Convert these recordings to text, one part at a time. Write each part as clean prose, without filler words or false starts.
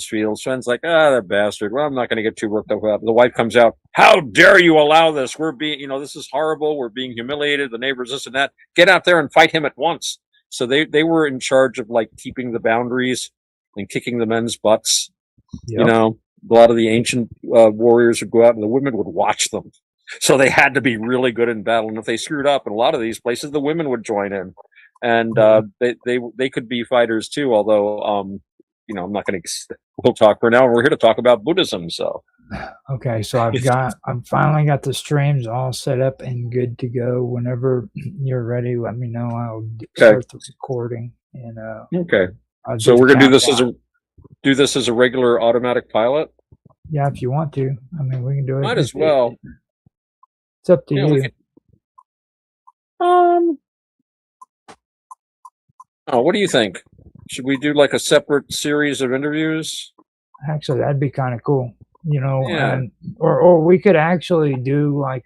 field. Sven's like, that bastard. Well, I'm not going to get too worked up about it. The wife comes out. How dare you allow this? We're being, this is horrible. We're being humiliated. The neighbors, this and that. Get out there and fight him at once. So they were in charge of like keeping the boundaries and kicking the men's butts. Yep. A lot of the ancient warriors would go out and the women would watch them. So they had to be really good in battle. And if they screwed up in a lot of these places, the women would join in. And they could be fighters too, although I'm not going to. We'll talk for now. We're here to talk about Buddhism. So, okay, so I've finally got the streams all set up and good to go. Whenever you're ready, let me know. I'll start the recording. And okay, so we're gonna do this as a regular automatic pilot. Yeah, if you want to. I mean, we can do it. Might as well. It's up to you. What do you think? Should we do like a separate series of interviews? Actually, that'd be kind of cool. Yeah. Or we could actually do like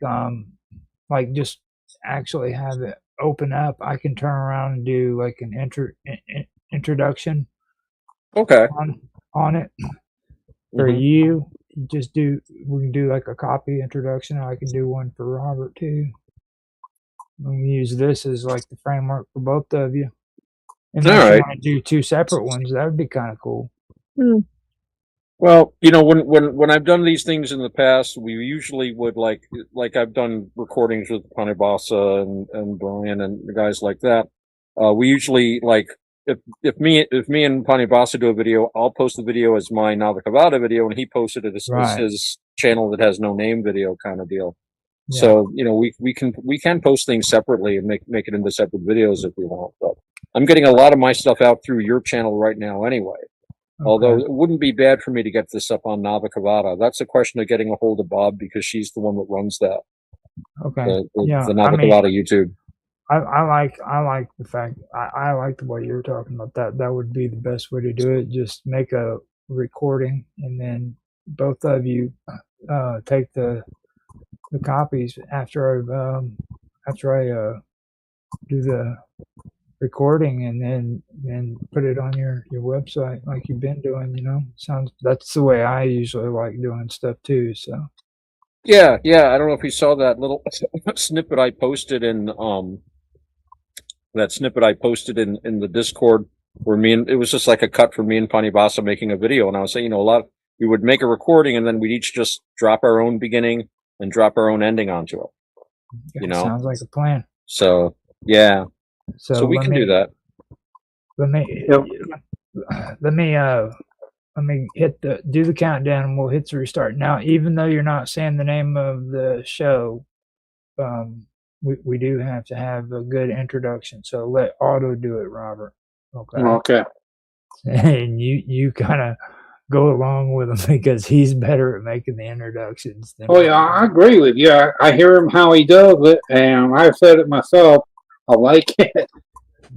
just actually have it open up. I can turn around and do like an introduction. Okay. On it for you. We can do like a copy introduction. I can do one for Robert too. We can use this as like the framework for both of you. And if you want to do two separate ones, that would be kind of cool. Well, when I've done these things in the past, we usually would like I've done recordings with Panibasa and Brian and the guys like that. We usually like if me and Panibasa do a video, I'll post the video as my Navakavada video, and he posted it as his channel that has no name video kind of deal. Yeah. So we can post things separately and make it into separate videos if we want. But I'm getting a lot of my stuff out through your channel right now anyway. Okay. Although it wouldn't be bad for me to get this up on Navakavada. That's a question of getting a hold of Bob because she's the one that runs that. Okay. The Navakavada YouTube. I like the fact I like the way you're talking about that. That would be the best way to do it. Just make a recording and then both of you take the copies after I do the recording and then put it on your website like you've been doing. That's the way I usually like doing stuff too. So yeah. I don't know if you saw that little snippet I posted in in the Discord where it was just like a cut for me and Panibasa making a video, and I was saying we would make a recording and then we'd each just drop our own beginning and drop our own ending onto it. Sounds like a plan. So yeah. So we can do that. Let me do the countdown and we'll hit the restart. Now, even though you're not saying the name of the show, we do have to have a good introduction. So let Otto do it, Robert. Okay. Okay. And you kind of go along with him because he's better at making the introductions than I agree with you. I hear him how he does it, and I've said it myself. I like it.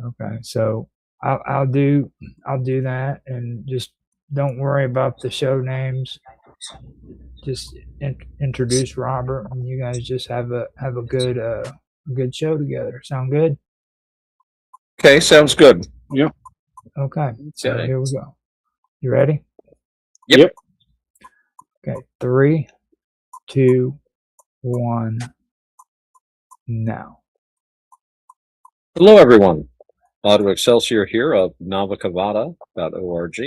Okay, so I'll do that, and just don't worry about the show names. Just introduce Robert, and you guys just have a good show together. Sound good? Okay, sounds good. Yep. Okay, so here we go. You ready? Yep. Okay, 3, 2, 1, now. Hello, everyone. Otto Excelsior here of Navakavada.org.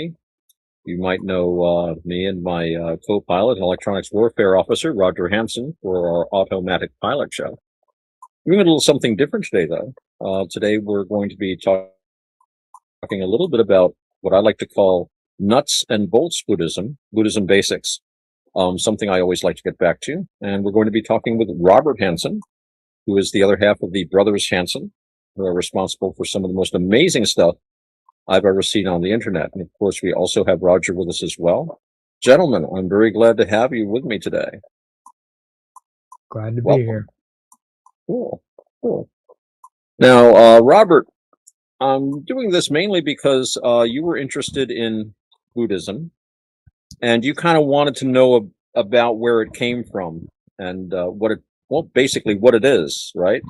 You might know me and my co-pilot and electronics warfare officer, Roger Hanson, for our automatic pilot show. We're doing a little something different today, though. Today we're going to be talking a little bit about what I like to call nuts and bolts Buddhism basics, something I always like to get back to. And we're going to be talking with Robert Hanson, who is the other half of the Brothers Hanson, who are responsible for some of the most amazing stuff I've ever seen on the internet. And of course, we also have Roger with us as well. Gentlemen, I'm very glad to have you with me today. Glad to be here. Cool. Now, Robert, I'm doing this mainly because you were interested in Buddhism, and you kind of wanted to know about where it came from and basically what it is, right?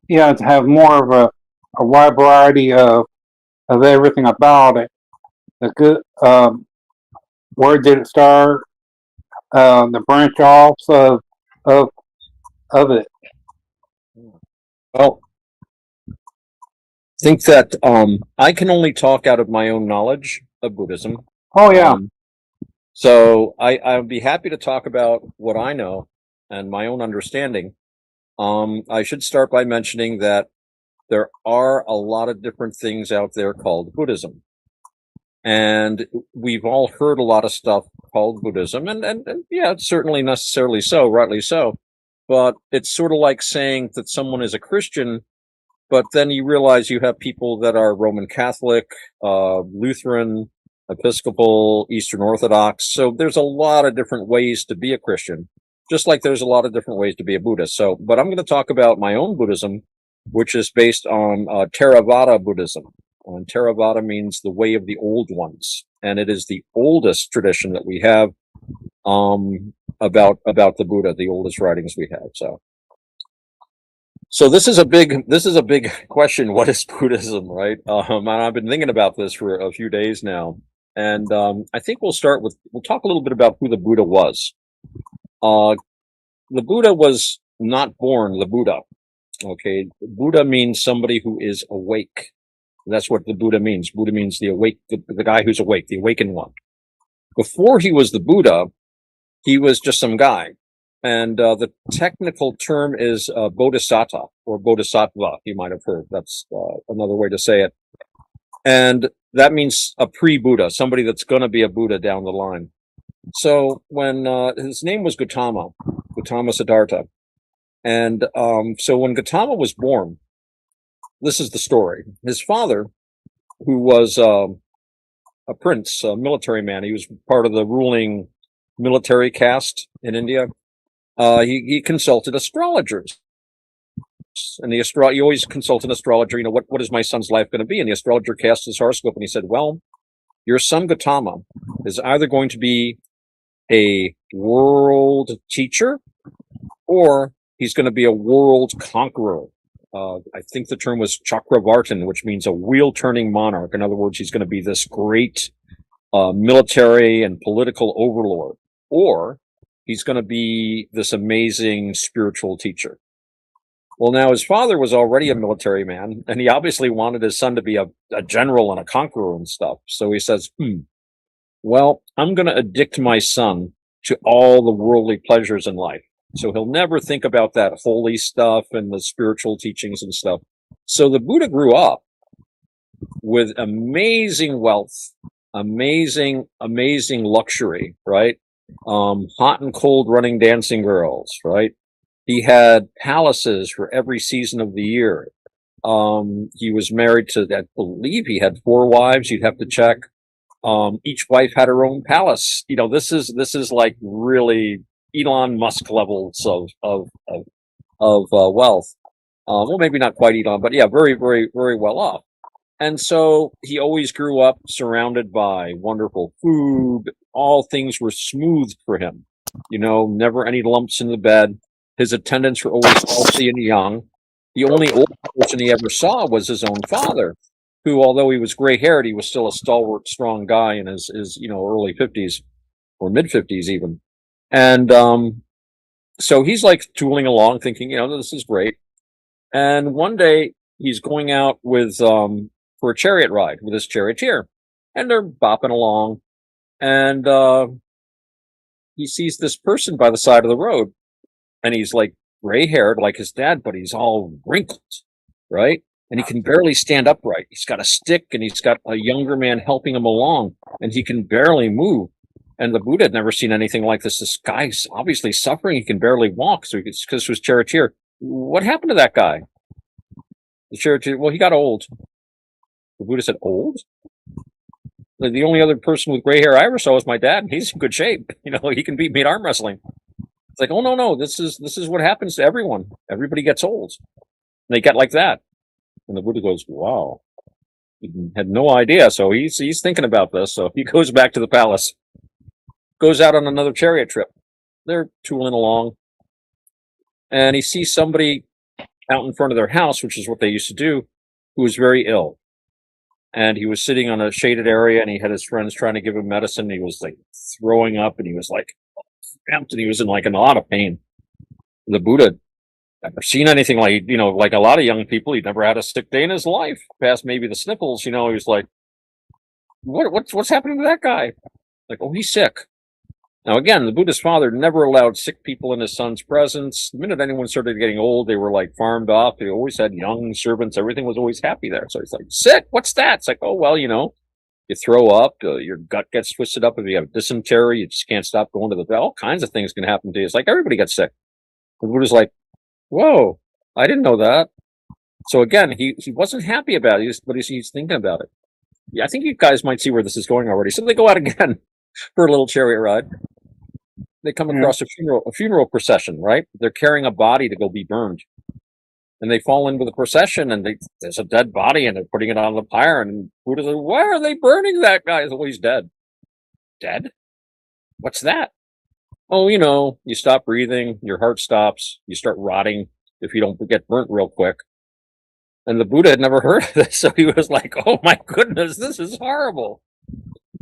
Yeah, to have more of a wide variety of everything about it. The good, Where did it start? The branch offs of it. Well, I think that I can only talk out of my own knowledge of Buddhism. Oh yeah. So I would be happy to talk about what I know and my own understanding. I should start by mentioning that there are a lot of different things out there called Buddhism. And we've all heard a lot of stuff called Buddhism, and yeah, it's certainly necessarily so, rightly so. But it's sort of like saying that someone is a Christian, but then you realize you have people that are Roman Catholic, Lutheran, Episcopal, Eastern Orthodox. So there's a lot of different ways to be a Christian, just like there's a lot of different ways to be a Buddhist. So, but I'm going to talk about my own Buddhism, which is based on Theravada Buddhism. And Theravada means the way of the old ones, and it is the oldest tradition that we have about the Buddha, the oldest writings we have. So this is a big question. What is Buddhism, right? And I've been thinking about this for a few days now, and I think we'll talk a little bit about who the Buddha was. The Buddha was not born the Buddha. Okay, Buddha means somebody who is awake. That's what the Buddha means. Buddha means the awake, the guy who's awake, the awakened one. Before he was the Buddha, he was just some guy. And the technical term is bodhisattva or bodhisattva, you might have heard. That's another way to say it. And that means a pre-Buddha, somebody that's going to be a Buddha down the line. So when his name was Gautama Siddhartha. And so when Gautama was born, this is the story. His father, who was a prince, a military man, he was part of the ruling military caste in India. He consulted astrologers, and you always consult an astrologer. You know, what is my son's life going to be? And the astrologer cast his horoscope, and he said, "Well, your son Gautama is either going to be a world teacher, or he's going to be a world conqueror." I think the term was Chakravartin, which means a wheel-turning monarch. In other words, he's going to be this great military and political overlord, or he's going to be this amazing spiritual teacher. Well, now his father was already a military man, and he obviously wanted his son to be a general and a conqueror and stuff. So he says, well, I'm going to addict my son to all the worldly pleasures in life. So he'll never think about that holy stuff and the spiritual teachings and stuff. So the Buddha grew up with amazing wealth, amazing luxury, right? Hot and cold running dancing girls, right? He had palaces for every season of the year. He was married to, I believe he had 4 wives. You'd have to check. Each wife had her own palace. You know, this is like really Elon Musk levels of wealth. Well, maybe not quite Elon, but yeah, very, very, very well off. And so he always grew up surrounded by wonderful food. All things were smooth for him. You know, never any lumps in the bed. His attendants were always healthy and young. The only old person he ever saw was his own father, who, although he was gray-haired, he was still a stalwart, strong guy in his early 50s or mid-50s even. And so he's like tooling along, thinking, this is great. And one day he's going out with for a chariot ride with his charioteer, and they're bopping along, and he sees this person by the side of the road, and he's like gray-haired like his dad, but he's all wrinkled, right? And he can barely stand upright. He's got a stick, and he's got a younger man helping him along, and he can barely move. And the Buddha had never seen anything like this. This guy's obviously suffering. He can barely walk, so because it was charioteer. What happened to that guy? The charioteer, well, he got old. The Buddha said, old? The only other person with gray hair I ever saw was my dad, and he's in good shape. He can beat me at arm wrestling. It's like, oh, no, this is what happens to everyone. Everybody gets old. And they get like that. And the Buddha goes, wow. He had no idea. So he's thinking about this. So he goes back to the palace, goes out on another chariot trip. They're tooling along. And he sees somebody out in front of their house, which is what they used to do, who was very ill. and he was sitting on a shaded area, and he had his friends trying to give him medicine. He was like throwing up, and he was like cramped, and he was in like a lot of pain. The Buddha never seen anything like, like a lot of young people. He'd never had a sick day in his life, past maybe the sniffles. He was like, what's happening to that guy? Like, oh, he's sick. Now, again, the Buddha's father never allowed sick people in his son's presence. The minute anyone started getting old, they were like farmed off. They always had young servants. Everything was always happy there. So he's like, sick? What's that? It's like, oh, well, you throw up, your gut gets twisted up. If you have dysentery, you just can't stop going to the vet. All kinds of things can happen to you. It's like everybody gets sick. The Buddha's like, whoa, I didn't know that. So again, he wasn't happy about it, but he's thinking about it. Yeah, I think you guys might see where this is going already. So they go out again for a little chariot ride. They come across a funeral procession, right? They're carrying a body to go be burned. And they fall in with a procession, and there's a dead body, and they're putting it on the pyre, and Buddha's like, why are they burning that guy? Oh, he's dead. Dead? What's that? Oh, you stop breathing, your heart stops, you start rotting if you don't get burnt real quick. And the Buddha had never heard of this, so he was like, oh my goodness, this is horrible.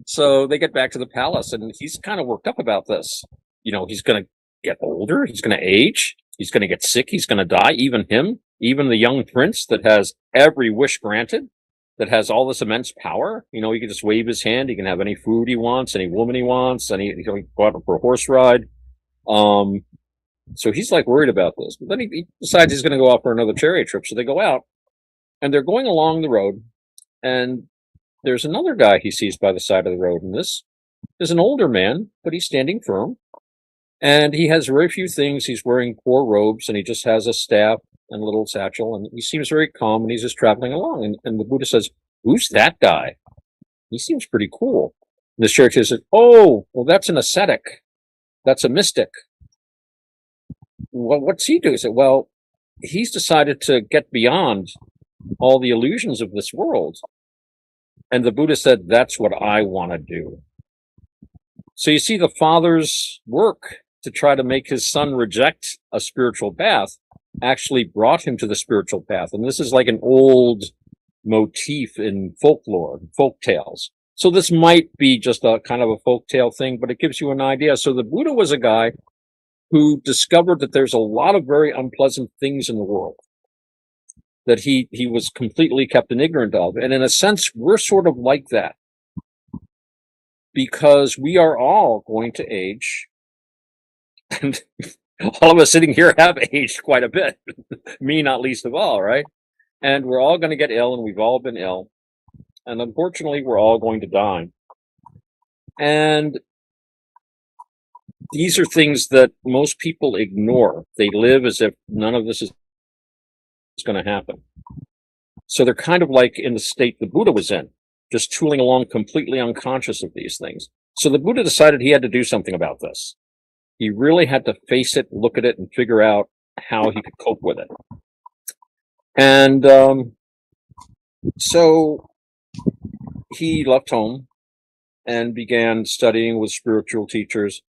So they get back to the palace, and he's kind of worked up about this. He's going to get older, he's going to age, he's going to get sick, he's going to die, even him, even the young prince that has every wish granted, that has all this immense power. He can just wave his hand, he can have any food he wants, any woman he wants, and he can go out for a horse ride. So he's like worried about this. But then he decides he's going to go out for another chariot trip. So they go out, and they're going along the road, and there's another guy he sees by the side of the road. And this is an older man, but he's standing firm. And he has very few things. He's wearing poor robes, and he just has a staff and a little satchel. And he seems very calm, and he's just traveling along. And the Buddha says, who's that guy? He seems pretty cool. And the chariot says, oh, well, that's an ascetic. That's a mystic. Well, what's he do? He said, well, he's decided to get beyond all the illusions of this world. And the Buddha said, that's what I want to do. So you see, the father's work to try to make his son reject a spiritual path actually brought him to the spiritual path. And this is like an old motif in folklore, folk tales. So this might be just a kind of a folk tale thing, but it gives you an idea. So the Buddha was a guy who discovered that there's a lot of very unpleasant things in the world that he was completely kept in ignorant of. And in a sense, we're sort of like that, because we are all going to age. And all of us sitting here have aged quite a bit. Me, not least of all, right? And we're all going to get ill, and we've all been ill. And unfortunately, we're all going to die. And these are things that most people ignore. They live as if none of this is going to happen. So they're kind of like in the state the Buddha was in, just tooling along completely unconscious of these things. So the Buddha decided he had to do something about this. He really had to face it, look at it, and figure out how he could cope with it. And so he left home and began studying with spiritual teachers.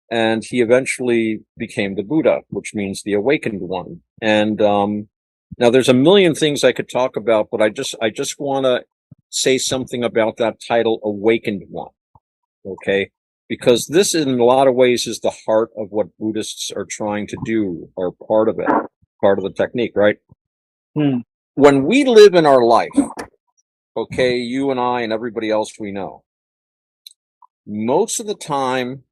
And he eventually became the Buddha, which means the awakened one. And now there's a million things I could talk about, but I just want to say something about that title, Awakened One. Okay? Because this, in a lot of ways, is the heart of what Buddhists are trying to do, or part of it, part of the technique, right? When we live in our life, okay, you and I and everybody else we know, most of the time,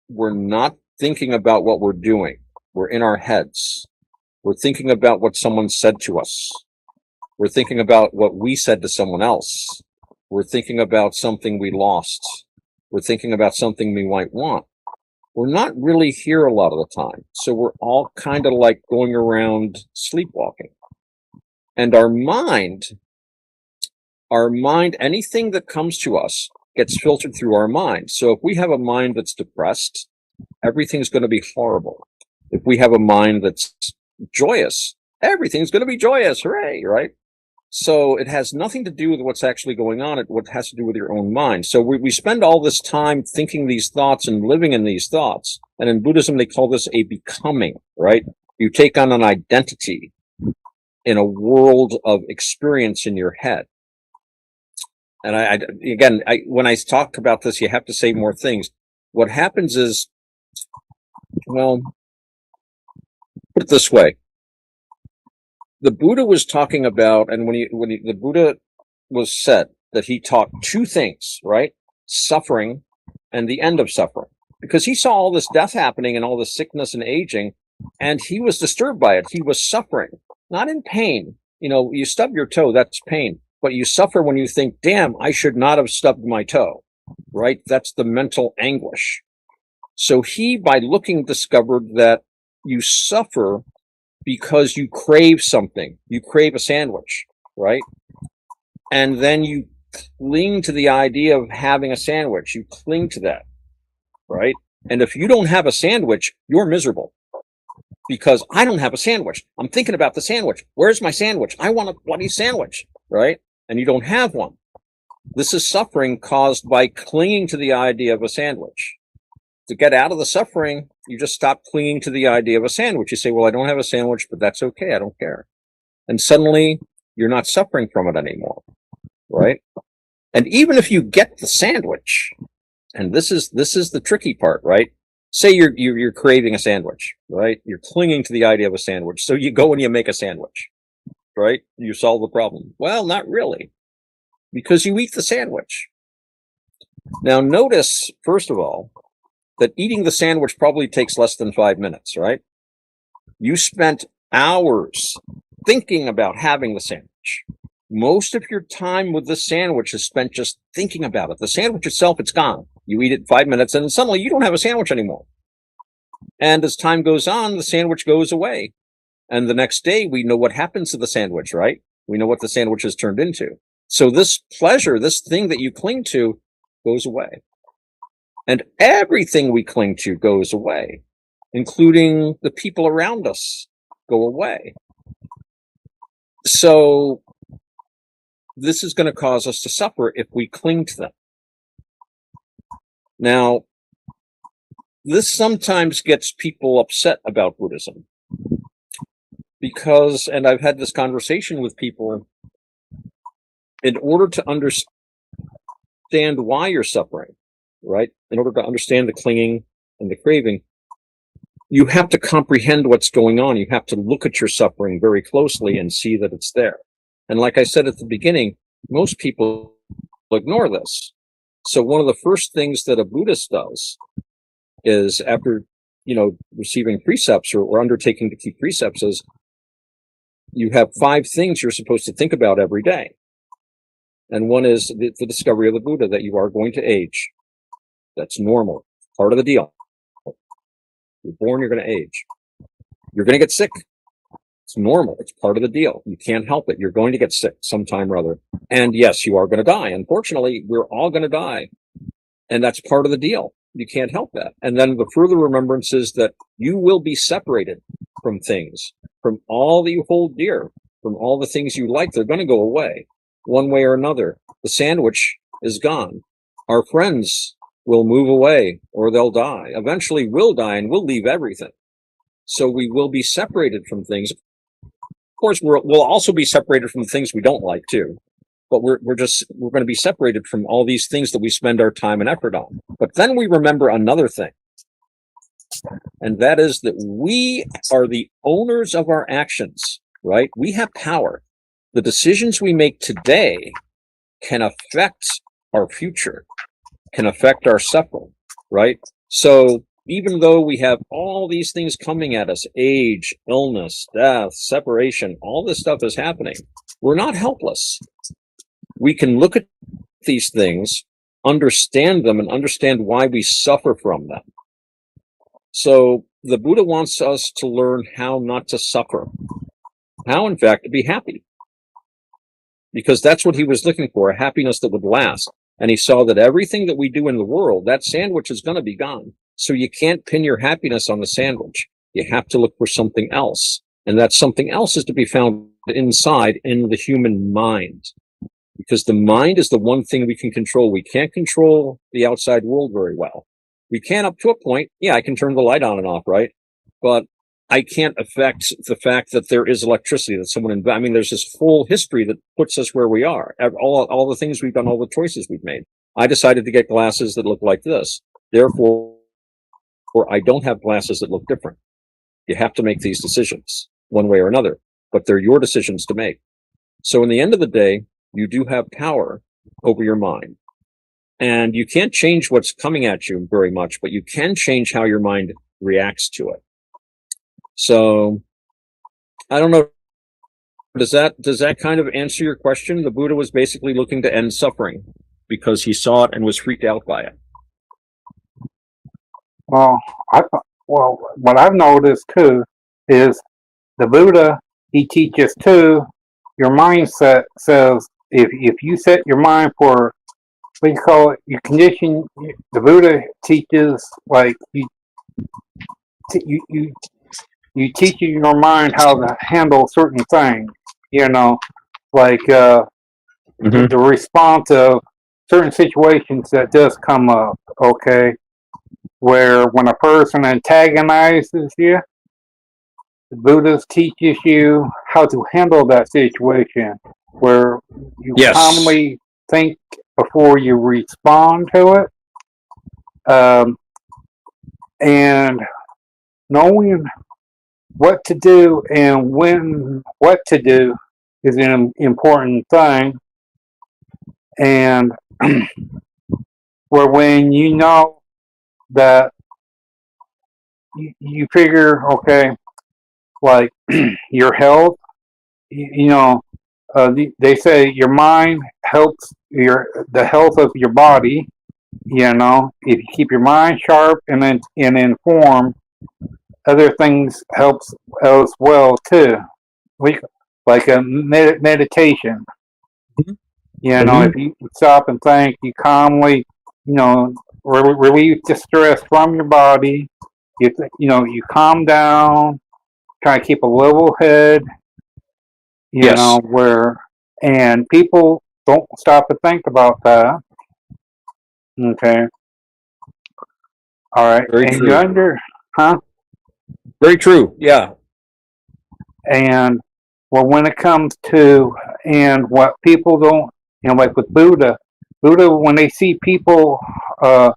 we're not thinking about what we're doing. We're in our heads. We're thinking about what someone said to us. We're thinking about what we said to someone else. We're thinking about something we lost. We're thinking about something we might want. We're not really here a lot of the time. So we're all kind of like going around sleepwalking. And our mind, anything that comes to us gets filtered through our mind. So if we have a mind that's depressed, everything's going to be horrible. If we have a mind that's joyous, everything's going to be joyous. Hooray, right? So it has nothing to do with what's actually going on. It has to do with your own mind. So we spend all this time thinking these thoughts and living in these thoughts. And in Buddhism, they call this a becoming, right? You take on an identity in a world of experience in your head. And again, when I talk about this, you have to say more things. What happens is, well, put it this way. The Buddha was talking about, and the Buddha was said that he taught two things, right? Suffering and the end of suffering. Because he saw all this death happening and all this sickness and aging, and he was disturbed by it. He was suffering, not in pain. You know, you stub your toe, that's pain. But you suffer when you think, damn, I should not have stubbed my toe, right? That's the mental anguish. So he, by looking, discovered that you suffer because you crave something. You crave a sandwich, right? And then you cling to the idea of having a sandwich. You cling to that, right? And if you don't have a sandwich, you're miserable. Because I don't have a sandwich. I'm thinking about the sandwich. Where's my sandwich? I want a bloody sandwich, right? And you don't have one. This is suffering caused by clinging to the idea of a sandwich. To get out of the suffering, you just stop clinging to the idea of a sandwich. You say, well, I don't have a sandwich, but that's okay. I don't care. And suddenly you're not suffering from it anymore, right? And even if you get the sandwich, and this is the tricky part, right? Say you're craving a sandwich, right? You're clinging to the idea of a sandwich. So you go and you make a sandwich, right? You solve the problem. Well, not really, because you eat the sandwich. Now notice, first of all, that eating the sandwich probably takes less than 5 minutes, right? You spent hours thinking about having the sandwich. Most of your time with the sandwich is spent just thinking about it. The sandwich itself, it's gone. You eat it 5 minutes and suddenly you don't have a sandwich anymore. And as time goes on, the sandwich goes away. And the next day we know what happens to the sandwich, right? We know what the sandwich has turned into. So this pleasure, this thing that you cling to, goes away. And everything we cling to goes away, including the people around us go away. So this is going to cause us to suffer if we cling to them. Now, this sometimes gets people upset about Buddhism because, and I've had this conversation with people, in order to understand why you're suffering, right? In order to understand the clinging and the craving, you have to comprehend what's going on. You have to look at your suffering very closely and see that it's there. And like I said at the beginning, most people ignore this. So one of the first things that a Buddhist does is, after, receiving precepts or undertaking to keep precepts, is you have 5 things you're supposed to think about every day. And one is the discovery of the Buddha, that you are going to age. That's normal, part of the deal. You're born, you're going to age. You're going to get sick. It's normal. It's part of the deal. You can't help it. You're going to get sick sometime or other. And yes, you are going to die. Unfortunately, we're all going to die. And that's part of the deal. You can't help that. And then the further remembrance is that you will be separated from things, from all that you hold dear, from all the things you like. They're going to go away one way or another. The sandwich is gone. Our friends will move away or they'll die. Eventually we'll die and we'll leave everything. So we will be separated from things. Of course, we'll also be separated from things we don't like too. But we're going to be separated from all these things that we spend our time and effort on. But then we remember another thing. And that is that we are the owners of our actions, right? We have power. The decisions we make today can affect our future, can affect our suffering, right? So even though we have all these things coming at us, age, illness, death, separation, all this stuff is happening, we're not helpless. We can look at these things, understand them, and understand why we suffer from them. So the Buddha wants us to learn how not to suffer, how, in fact, to be happy. Because that's what he was looking for, a happiness that would last. And he saw that everything that we do in the world, that sandwich is going to be gone. So you can't pin your happiness on the sandwich. You have to look for something else. And that something else is to be found inside, in the human mind. Because the mind is the one thing we can control. We can't control the outside world very well. We can up to a point. Yeah, I can turn the light on and off, right? But I can't affect the fact that there is electricity that someone. I mean, there's this whole history that puts us where we are. All the things we've done, all the choices we've made. I decided to get glasses that look like this. Therefore, I don't have glasses that look different. You have to make these decisions one way or another, but they're your decisions to make. So in the end of the day, you do have power over your mind. And you can't change what's coming at you very much, but you can change how your mind reacts to it. So I don't know. Does that kind of answer your question? The Buddha was basically looking to end suffering because he saw it and was freaked out by it. Well, what I've noticed too is the Buddha, he teaches too, your mindset says if you set your mind for, what do you call it, you condition, the Buddha teaches like you teach your mind how to handle certain things, like the response of certain situations that does come up, okay? Where when a person antagonizes you, the Buddha teaches you how to handle that situation, where you calmly think before you respond to it, and knowing what to do and what to do is an important thing, and where when you know that you figure, okay, like your health, they say your mind helps the health of your body. If you keep your mind sharp and informed, other things helps as well too. Like a meditation. If you stop and think, you calmly, relieve the stress from your body. You calm down, try to keep a level head. And people don't stop to think about that. Okay. All right. Very and true. Huh? Very true. Yeah. And when it comes to, and what people don't, like with Buddha, when they see people, how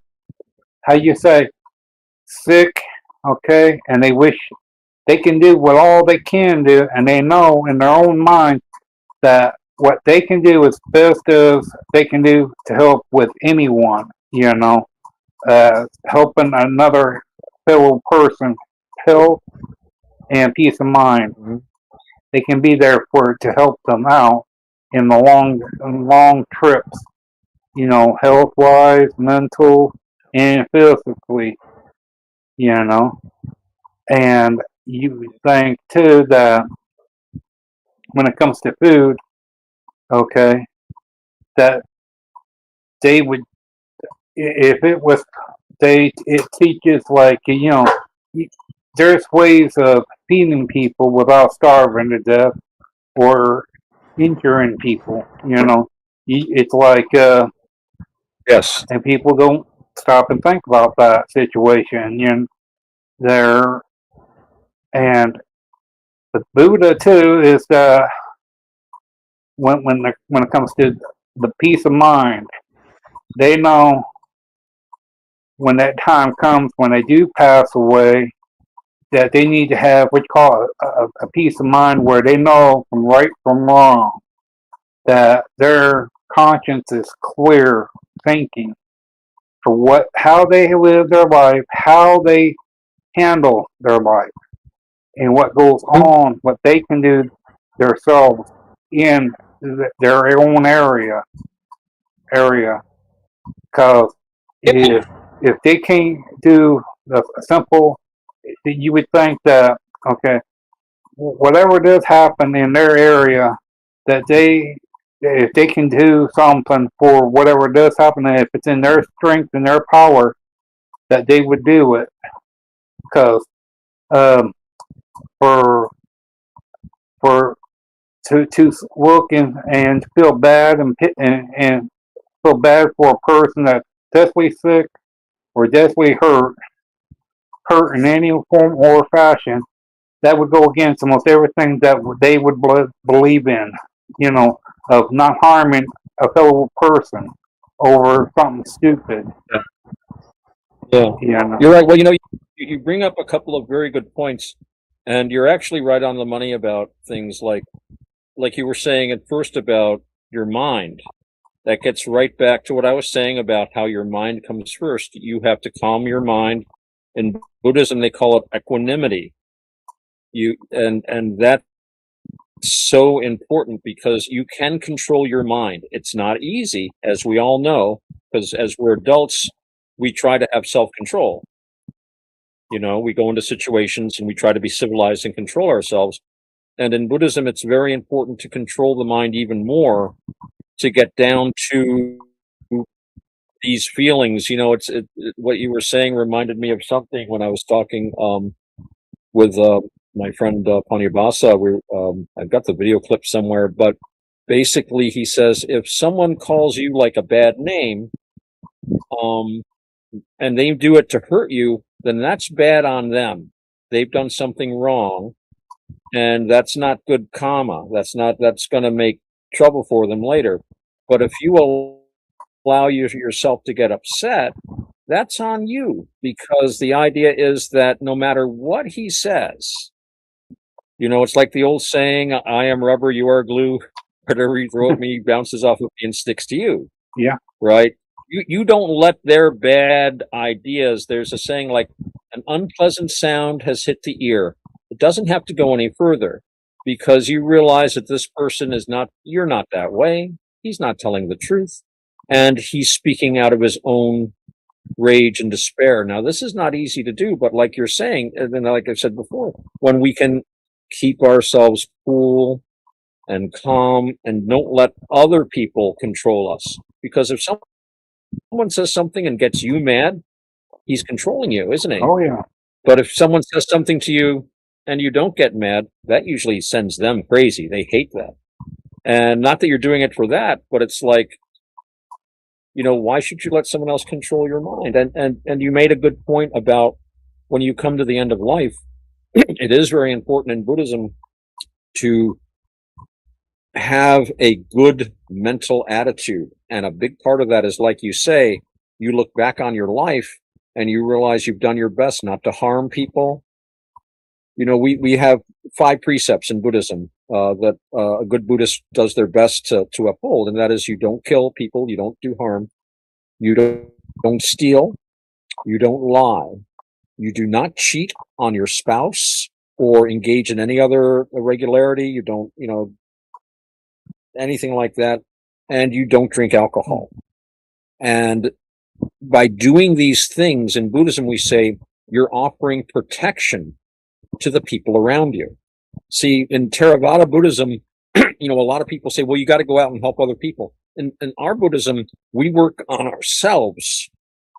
you say, sick, okay, and they wish they can do what all they can do, and they know in their own mind that what they can do is best as they can do to help with anyone, helping another fellow person, health and peace of mind. They can be there to help them out in the long trips, health wise, mental, and physically, And you think too that when it comes to food, okay, that they would, if it was, it teaches like, there's ways of feeding people without starving to death or injuring people, It's like, yes, and people don't stop and think about that situation, there, and the Buddha too is when it comes to the peace of mind, they know when that time comes when they do pass away that they need to have what you call a peace of mind where they know from right from wrong, that their conscience is clear thinking for how they live their life, how they handle their life, and what goes on, what they can do themselves in their own area. Because if they can't do the simple, you would think that, okay, whatever does happen in their area, that if they can do something for whatever does happen, and if it's in their strength and their power, that they would do it. Because to look and feel bad and feel bad for a person that's deathly sick or deathly hurt in any form or fashion, that would go against almost everything that they would believe in, you know, of not harming a fellow person over something stupid. Yeah. You know. You're right. Well, you bring up a couple of very good points, and you're actually right on the money about things like you were saying at first about your mind. That gets right back to what I was saying about how your mind comes first. You have to calm your mind. In Buddhism, they call it equanimity. And that's so important because you can control your mind. It's not easy, as we all know, because as we're adults, we try to have self-control. We go into situations and we try to be civilized and control ourselves. And in Buddhism, it's very important to control the mind even more to get down to these feelings. What you were saying reminded me of something when I was talking with my friend Panyabasa. I've got the video clip somewhere, but basically he says if someone calls you like a bad name, and they do it to hurt you, then that's bad on them. They've done something wrong, and that's not good karma. That's going to make trouble for them later. But if you allow yourself to get upset, that's on you, because the idea is that no matter what he says, it's like the old saying, I am rubber, you are glue. Whatever you throw at me bounces off of me and sticks to you. Yeah. Right? You don't let their bad ideas, there's a saying like, an unpleasant sound has hit the ear. It doesn't have to go any further, because you realize that this person you're not that way. He's not telling the truth. And he's speaking out of his own rage and despair. Now, this is not easy to do, but like you're saying, and like I've said before, when we can keep ourselves cool and calm and don't let other people control us. Because if someone says something and gets you mad, he's controlling you, isn't he? Oh, yeah. But if someone says something to you and you don't get mad, that usually sends them crazy. They hate that. And not that you're doing it for that, but it's like, why should you let someone else control your mind? And you made a good point about when you come to the end of life, it is very important in Buddhism to have a good mental attitude. And a big part of that is, like you say, you look back on your life and you realize you've done your best not to harm people. We have 5 precepts in Buddhism that a good Buddhist does their best to uphold, and that is you don't kill people, you don't do harm, you don't steal, you don't lie, you do not cheat on your spouse or engage in any other irregularity, you don't, anything like that, and you don't drink alcohol. And by doing these things in Buddhism, we say you're offering protection to the people around you. See, in Theravada Buddhism, a lot of people say, well, you got to go out and help other people. In our Buddhism, we work on ourselves.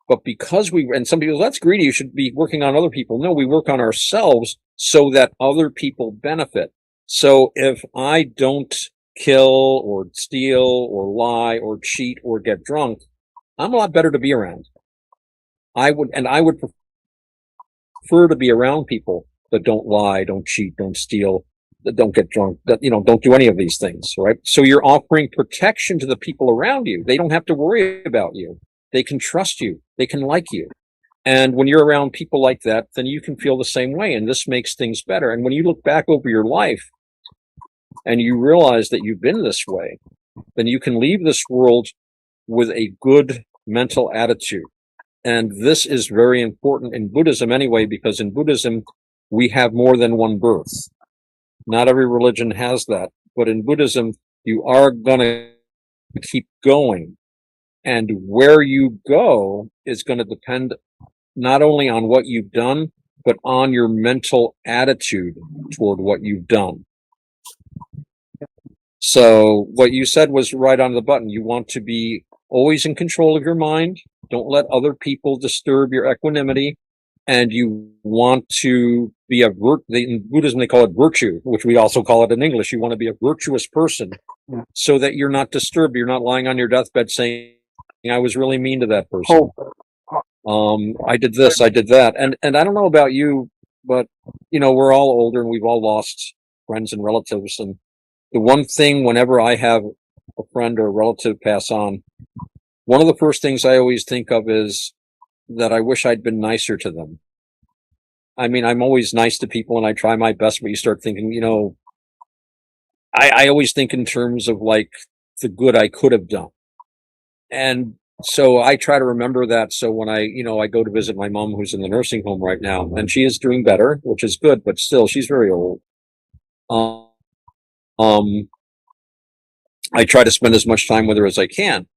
But because and some people, that's greedy, you should be working on other people. No, we work on ourselves so that other people benefit. So if I don't kill or steal or lie or cheat or get drunk, I'm a lot better to be around. I would prefer to be around people that don't lie, don't cheat, don't steal, that don't get drunk, that, don't do any of these things, right? So you're offering protection to the people around you. They don't have to worry about you. They can trust you. They can like you. And when you're around people like that, then you can feel the same way. And this makes things better. And when you look back over your life and you realize that you've been this way, then you can leave this world with a good mental attitude. And this is very important in Buddhism anyway, because in Buddhism, we have more than one birth. Not every religion has that. But in Buddhism, you are going to keep going. And where you go is going to depend not only on what you've done, but on your mental attitude toward what you've done. So what you said was right on the button. You want to be always in control of your mind. Don't let other people disturb your equanimity. And you want to be in Buddhism, they call it virtue, which we also call it in English. You want to be a virtuous person so that you're not disturbed. You're not lying on your deathbed saying, I was really mean to that person. I did this, I did that. And I don't know about you, but we're all older and we've all lost friends and relatives. And the one thing, whenever I have a friend or a relative pass on, one of the first things I always think of is that I wish I'd been nicer to them. I mean, I'm always nice to people and I try my best, but you start thinking, I always think in terms of like the good I could have done. And so I try to remember that. So when I go to visit my mom, who's in the nursing home right now, and she is doing better, which is good, but still she's very old. Um, I try to spend as much time with her as I can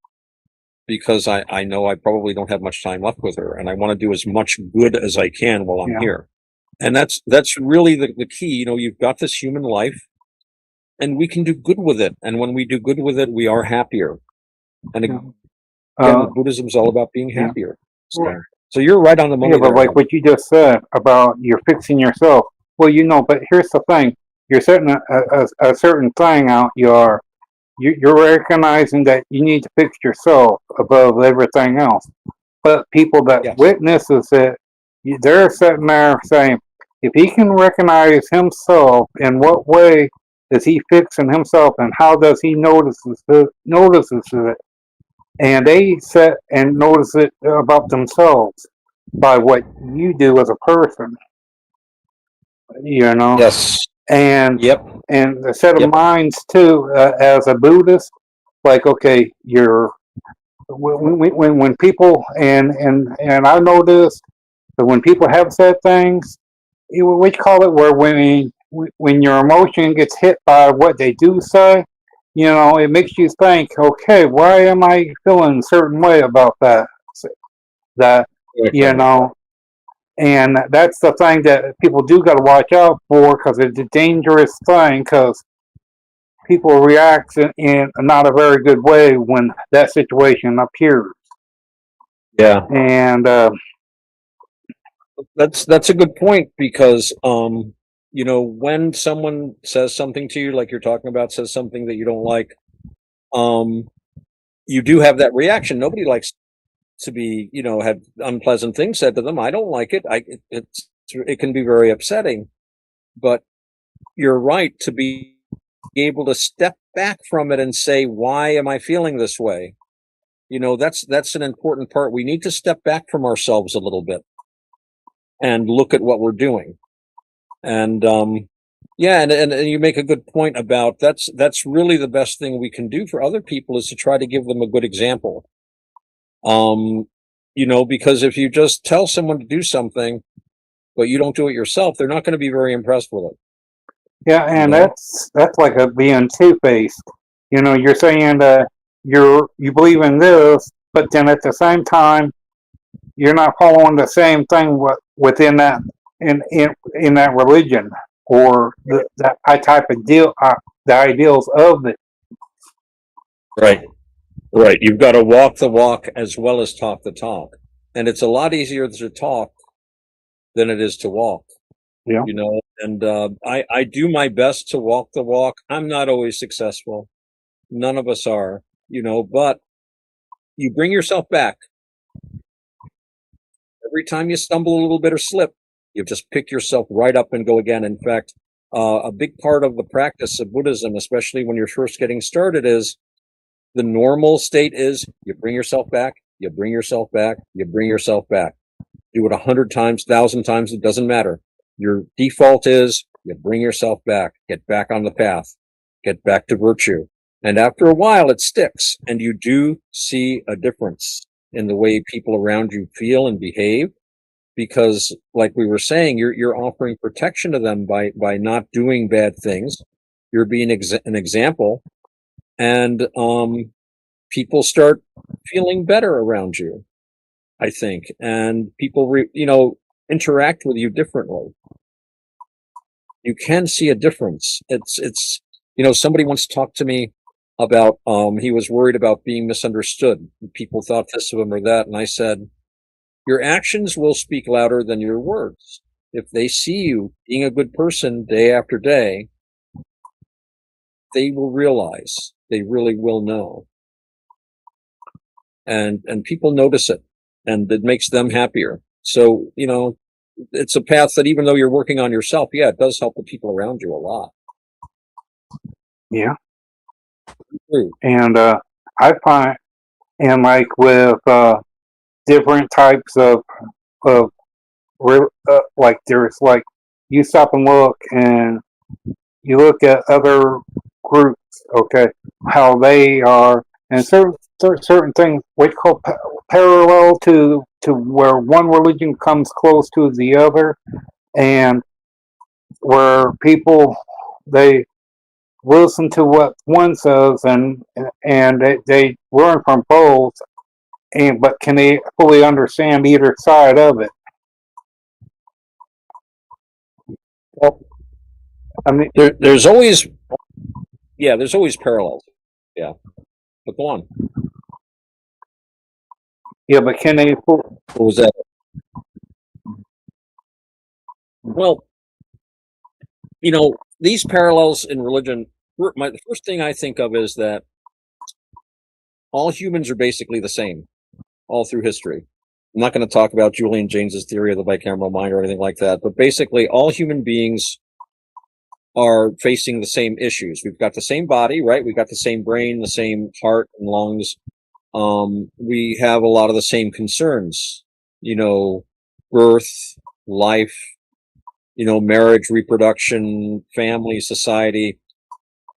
because I know I probably don't have much time left with her, and I want to do as much good as I can while I'm here. And that's really the key. You've got this human life, and we can do good with it. And when we do good with it, we are happier. And again, Buddhism is all about being happier. So you're right on the money. Yeah, but like what you just said about you're fixing yourself. Well, but here's the thing: you're setting a certain thing out. You're recognizing that you need to fix yourself above everything else. But people that witnesses it, they're sitting there saying, if he can recognize himself, in what way is he fixing himself, and how does he notices it? And they sit and notice it about themselves by what you do as a person. Yes. And and a set of minds too, as a Buddhist. Like, okay, when people and I know this, but when people have said things, we call it where when your emotion gets hit by what they do say, it makes you think, okay, why am I feeling a certain way about that? And that's the thing that people do got to watch out for, because it's a dangerous thing, because people react in not a very good way when that situation appears. Yeah. And that's a good point, because when someone says something to you, like you're talking about, says something that you don't like, you do have that reaction. Nobody likes to be, have unpleasant things said to them. I don't like it. It can be very upsetting, but you're right to be able to step back from it and say, why am I feeling this way? That's an important part. We need to step back from ourselves a little bit and look at what we're doing. And and you make a good point about that's really the best thing we can do for other people, is to try to give them a good example. Because if you just tell someone to do something, but you don't do it yourself, they're not going to be very impressed with it. Yeah, and that's like being two-faced. You're saying that you believe in this, but then at the same time, you're not following the same thing within that in that religion, or that type of deal, the ideals of it. Right. You've got to walk the walk as well as talk the talk, and it's a lot easier to talk than it is to walk. Yeah. And I do my best to walk the walk. I'm not always successful. None of us are, but you bring yourself back. Every time you stumble a little bit or slip, you just pick yourself right up and go again. In fact, a big part of the practice of Buddhism, especially when you're first getting started, is the normal state is you bring yourself back, you bring yourself back, you bring yourself back. Do it 100 times, 1,000 times, it doesn't matter. Your default is you bring yourself back, get back on the path, get back to virtue. And after a while, it sticks, and you do see a difference in the way people around you feel and behave, because, like we were saying, you're offering protection to them by not doing bad things. You're being an example, and people start feeling better around you, I think, and people interact with you differently. You can see a difference. It's somebody once talked to me about he was worried about being misunderstood. People thought this of him or that, and I said, your actions will speak louder than your words. If they see you being a good person day after day, they will realize, they really will know. And people notice it, and it makes them happier. So, it's a path that even though you're working on yourself, yeah, it does help the people around you a lot. Yeah. True. And I find, and like with different types of like there's like you stop and look and you look at other groups, okay, how they are, and certain things we call parallel to where one religion comes close to the other, and where people they listen to what one says and they learn from both, and but can they fully understand either side of it? Well, I mean, there's always parallels. Yeah, but go on. yeah, but can they? What was that? Well, these parallels in religion. The first thing I think of is that all humans are basically the same, all through history. I'm not going to talk about Julian James's theory of the bicameral mind or anything like that, but basically all human beings are facing the same issues. We've got the same body, right? We've got the same brain, the same heart and lungs. We have a lot of the same concerns, birth, life, marriage, reproduction, family, society.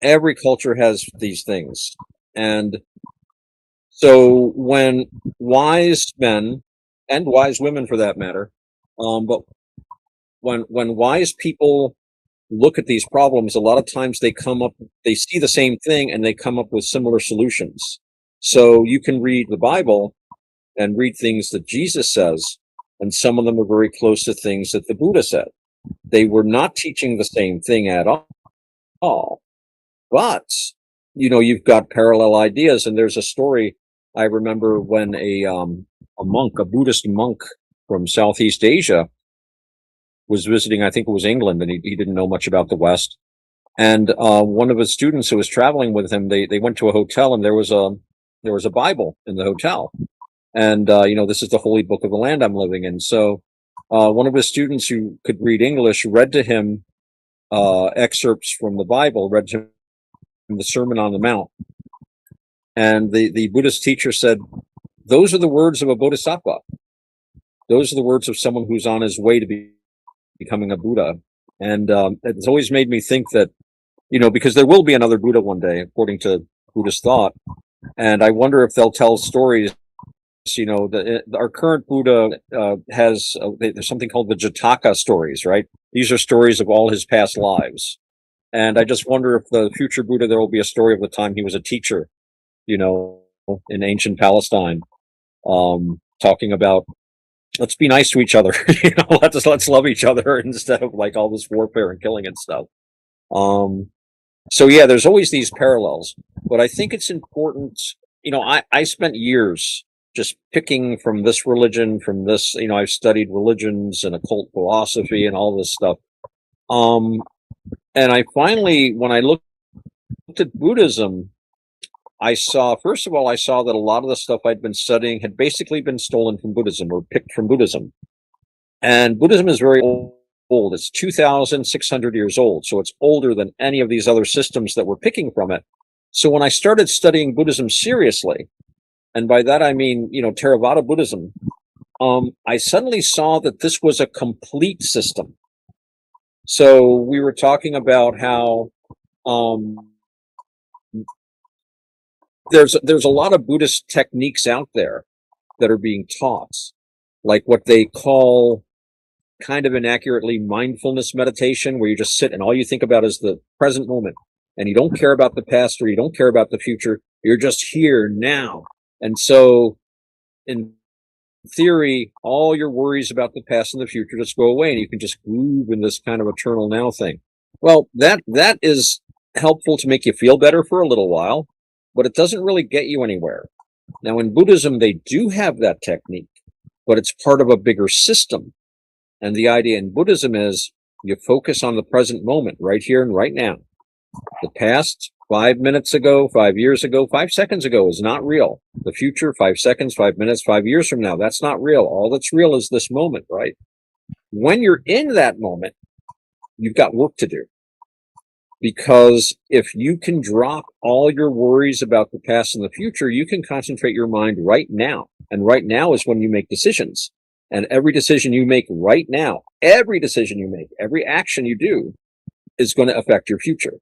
Every culture has these things. And so when wise men and wise women for that matter, but when wise people look at these problems, a lot of times they see the same thing and they come up with similar solutions. So you can read the Bible and read things that Jesus says, and some of them are very close to things that the Buddha said. They were not teaching the same thing at all, but you've got parallel ideas. And there's a story I remember when a Buddhist monk from Southeast Asia was visiting, I think it was England, and he didn't know much about the West. And one of his students who was traveling with him, they went to a hotel, and there was a Bible in the hotel. And this is the holy book of the land I'm living in. So one of his students who could read English read to him excerpts from the Bible, read to him the Sermon on the Mount. And the Buddhist teacher said, those are the words of a bodhisattva. Those are the words of someone who's on his way to becoming a Buddha. And it's always made me think that, because there will be another Buddha one day, according to Buddhist thought. And I wonder if they'll tell stories. Our current Buddha has there's something called the Jataka stories, right? These are stories of all his past lives. And I just wonder if the future Buddha, there will be a story of the time he was a teacher, in ancient Palestine, talking about, let's be nice to each other. Let's love each other instead of like all this warfare and killing and stuff. So yeah, there's always these parallels, but I think it's important. I spent years just picking from this religion, from this. I've studied religions and occult philosophy and all this stuff. And I finally, when I looked at Buddhism, I saw that a lot of the stuff I'd been studying had basically been stolen from Buddhism or picked from Buddhism. And Buddhism is very old. It's 2,600 years old. So it's older than any of these other systems that we're picking from it. So when I started studying Buddhism seriously, and by that I mean, Theravada Buddhism, I suddenly saw that this was a complete system. So we were talking about how there's a lot of Buddhist techniques out there that are being taught, like what they call, kind of inaccurately, mindfulness meditation, where you just sit and all you think about is the present moment, and you don't care about the past or you don't care about the future. You're just here now. And so in theory, all your worries about the past and the future just go away, and you can just groove in this kind of eternal now thing. Well, that is helpful to make you feel better for a little while, but it doesn't really get you anywhere. Now, in Buddhism, they do have that technique, but it's part of a bigger system. And the idea in Buddhism is you focus on the present moment, right here and right now. The past, 5 minutes ago, 5 years ago, 5 seconds ago is not real. The future, 5 seconds, 5 minutes, 5 years from now, that's not real. All that's real is this moment, right? when you're in that moment, you've got work to do. Because if you can drop all your worries about the past and the future, you can concentrate your mind right now. And right now is when you make decisions. And every decision you make right now, every decision you make, every action you do is going to affect your future.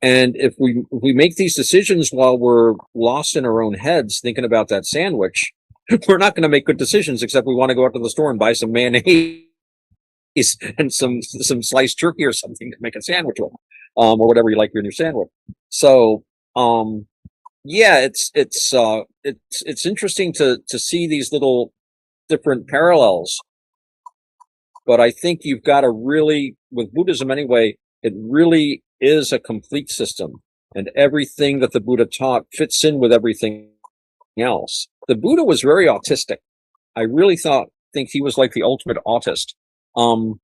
And if we make these decisions while we're lost in our own heads thinking about that sandwich, we're not going to make good decisions, except we want to go out to the store and buy some mayonnaise and some sliced turkey or something to make a sandwich with, or whatever you like in your sandwich. So, yeah, it's interesting to see these little different parallels. But I think you've got to really, with Buddhism anyway, it really is a complete system, and everything that the Buddha taught fits in with everything else. The Buddha was very autistic. I really think he was like the ultimate autist. To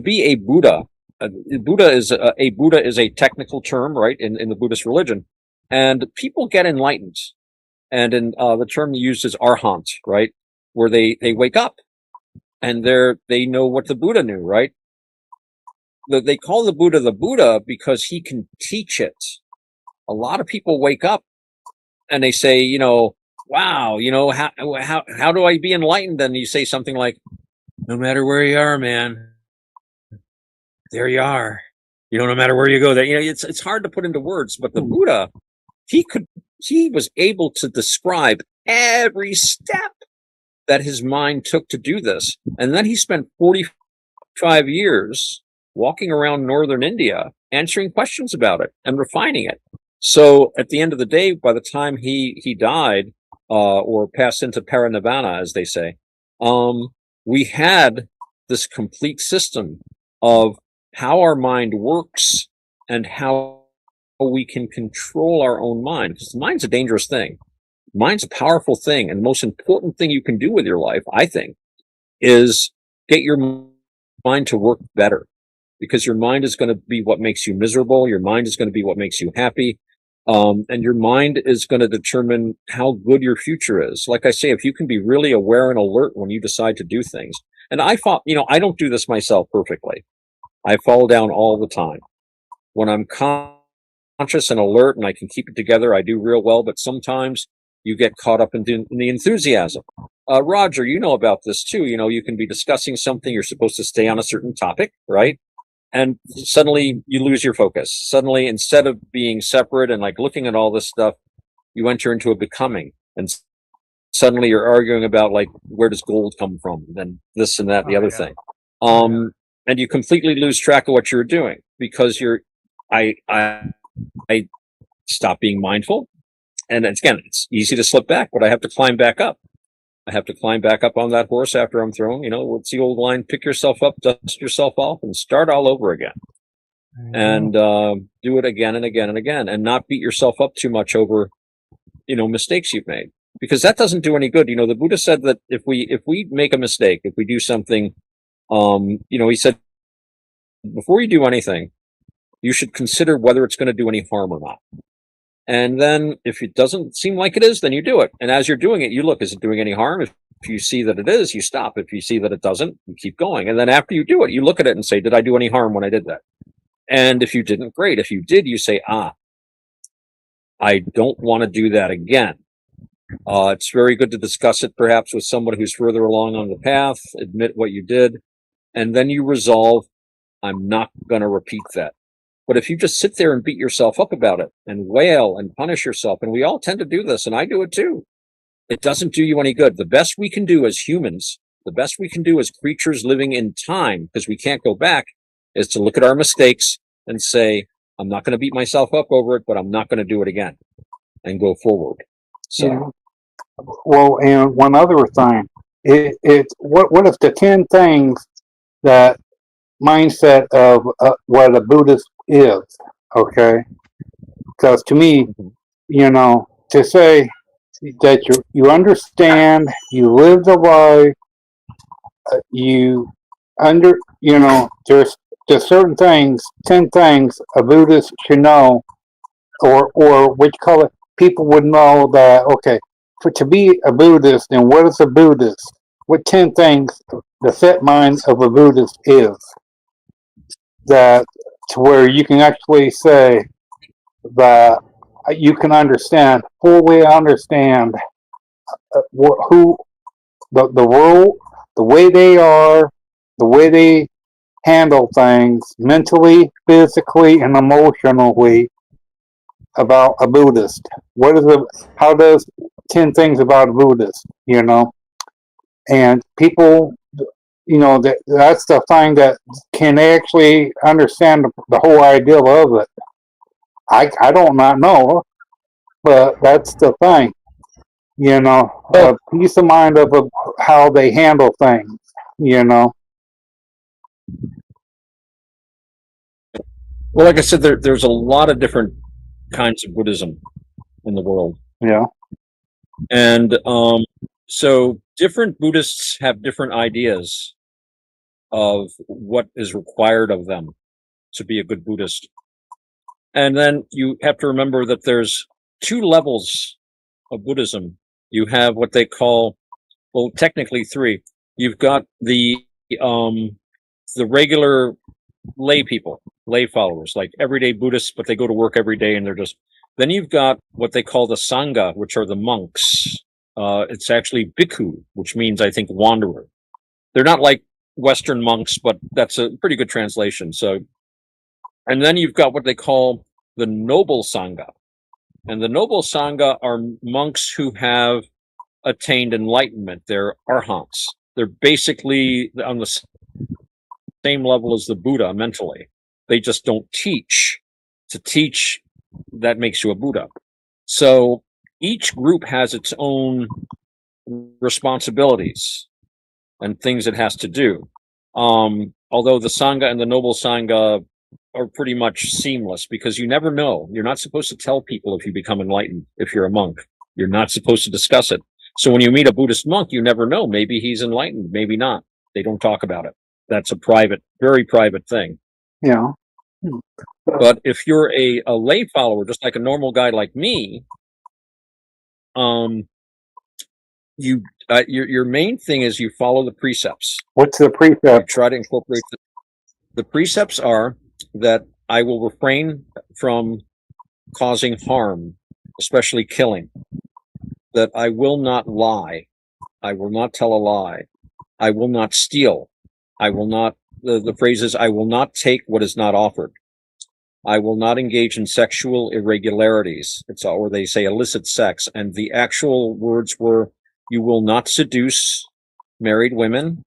be a Buddha, Buddha is a technical term, right, in the Buddhist religion, and people get enlightened, and in the term used is arhat, right, where they wake up and they know what the Buddha knew, right? They call the Buddha because he can teach it. A lot of people wake up and they say, wow, how do I be enlightened? And you say something like, no matter where you are, man, there you are. No matter where you go, there. It's hard to put into words, but the Buddha, he was able to describe every step that his mind took to do this. And then he spent 45 years walking around northern India, answering questions about it and refining it. So at the end of the day, by the time he died, or passed into parinirvana, as they say, we had this complete system of how our mind works and how we can control our own mind. Because the mind's a dangerous thing. Mind's a powerful thing. And the most important thing you can do with your life, I think, is get your mind to work better. Because your mind is going to be what makes you miserable. Your mind is going to be what makes you happy. And your mind is going to determine how good your future is. Like I say, if you can be really aware and alert when you decide to do things. And I I don't do this myself perfectly. I fall down all the time. When I'm conscious and alert and I can keep it together, I do real well. But sometimes you get caught up in the enthusiasm. Roger, you know about this too. You can be discussing something. You're supposed to stay on a certain topic, right? And suddenly you lose your focus. Suddenly, instead of being separate and like looking at all this stuff, you enter into a becoming. And suddenly you're arguing about like, where does gold come from? Then this and that, the other thing. And you completely lose track of what you're doing because I stop being mindful. And again, it's easy to slip back, but I have to climb back up. I have to climb back up on that horse after I'm thrown. What's the old line? Pick yourself up, dust yourself off, and start all over again. And do it again and again and again, and not beat yourself up too much over, mistakes you've made, because that doesn't do any good. The Buddha said that if we make a mistake, if we do something, he said, before you do anything, you should consider whether it's going to do any harm or not. And then if it doesn't seem like it is, then you do it. And as you're doing it, you look, is it doing any harm? If you see that it is, you stop. If you see that it doesn't, you keep going. And then after you do it, you look at it and say, did I do any harm when I did that? And if you didn't, great. If you did, you say, I don't want to do that again. It's very good to discuss it perhaps with someone who's further along on the path, admit what you did, and then you resolve, I'm not going to repeat that. But if you just sit there and beat yourself up about it and wail and punish yourself, and we all tend to do this, and I do it too, it doesn't do you any good. The best we can do as humans, the best we can do as creatures living in time, because we can't go back, is to look at our mistakes and say, I'm not going to beat myself up over it, but I'm not going to do it again, and go forward. So, yeah. Well, and one other thing, it's what if the 10 things that mindset of what a Buddhist is, okay? Because to me, to say that you understand, you live the life, there's certain things, 10 things a Buddhist should know, or what you call it, people would know that, okay, to be a Buddhist, then what is a Buddhist? What 10 things the set mind of a Buddhist is. That to where you can actually say that you can fully understand who the world, the way they are, the way they handle things mentally, physically, and emotionally about a Buddhist. How does 10 things about a Buddhist, and people, that's the thing that can actually understand the whole idea of it. I don't not know, but that's the thing, a peace of mind of how they handle things, Well, like I said, there's a lot of different kinds of Buddhism in the world. Yeah. And so different Buddhists have different ideas of what is required of them to be a good Buddhist. And then you have to remember that there's two levels of Buddhism. You have what they call, well, technically three. You've got the regular lay people, lay followers, like everyday Buddhists, but they go to work every day and they're just. Then you've got what they call the Sangha, which are the monks. It's actually bhikkhu, which means, I think, wanderer. They're not like Western monks, but that's a pretty good translation. So, and then you've got what they call the noble Sangha. And the noble Sangha are monks who have attained enlightenment. They're arhants. They're basically on the same level as the Buddha mentally. They just don't teach. To teach, that makes you a Buddha. So each group has its own responsibilities and things it has to do. Although the Sangha and the Noble Sangha are pretty much seamless, because you never know. You're not supposed to tell people if you become enlightened, if you're a monk. You're not supposed to discuss it. So when you meet a Buddhist monk, you never know. Maybe he's enlightened, maybe not. They don't talk about it. That's a private, very private thing. Yeah. But if you're a lay follower, just like a normal guy like me, your main thing is you follow the precepts. What's the precept? You try to incorporate the precepts are that I will refrain from causing harm, especially killing. That I will not lie. I will not tell a lie. I will not steal. I will not. The phrase is, I will not take what is not offered. I will not engage in sexual irregularities. Or they say illicit sex. And the actual words were, you will not seduce married women.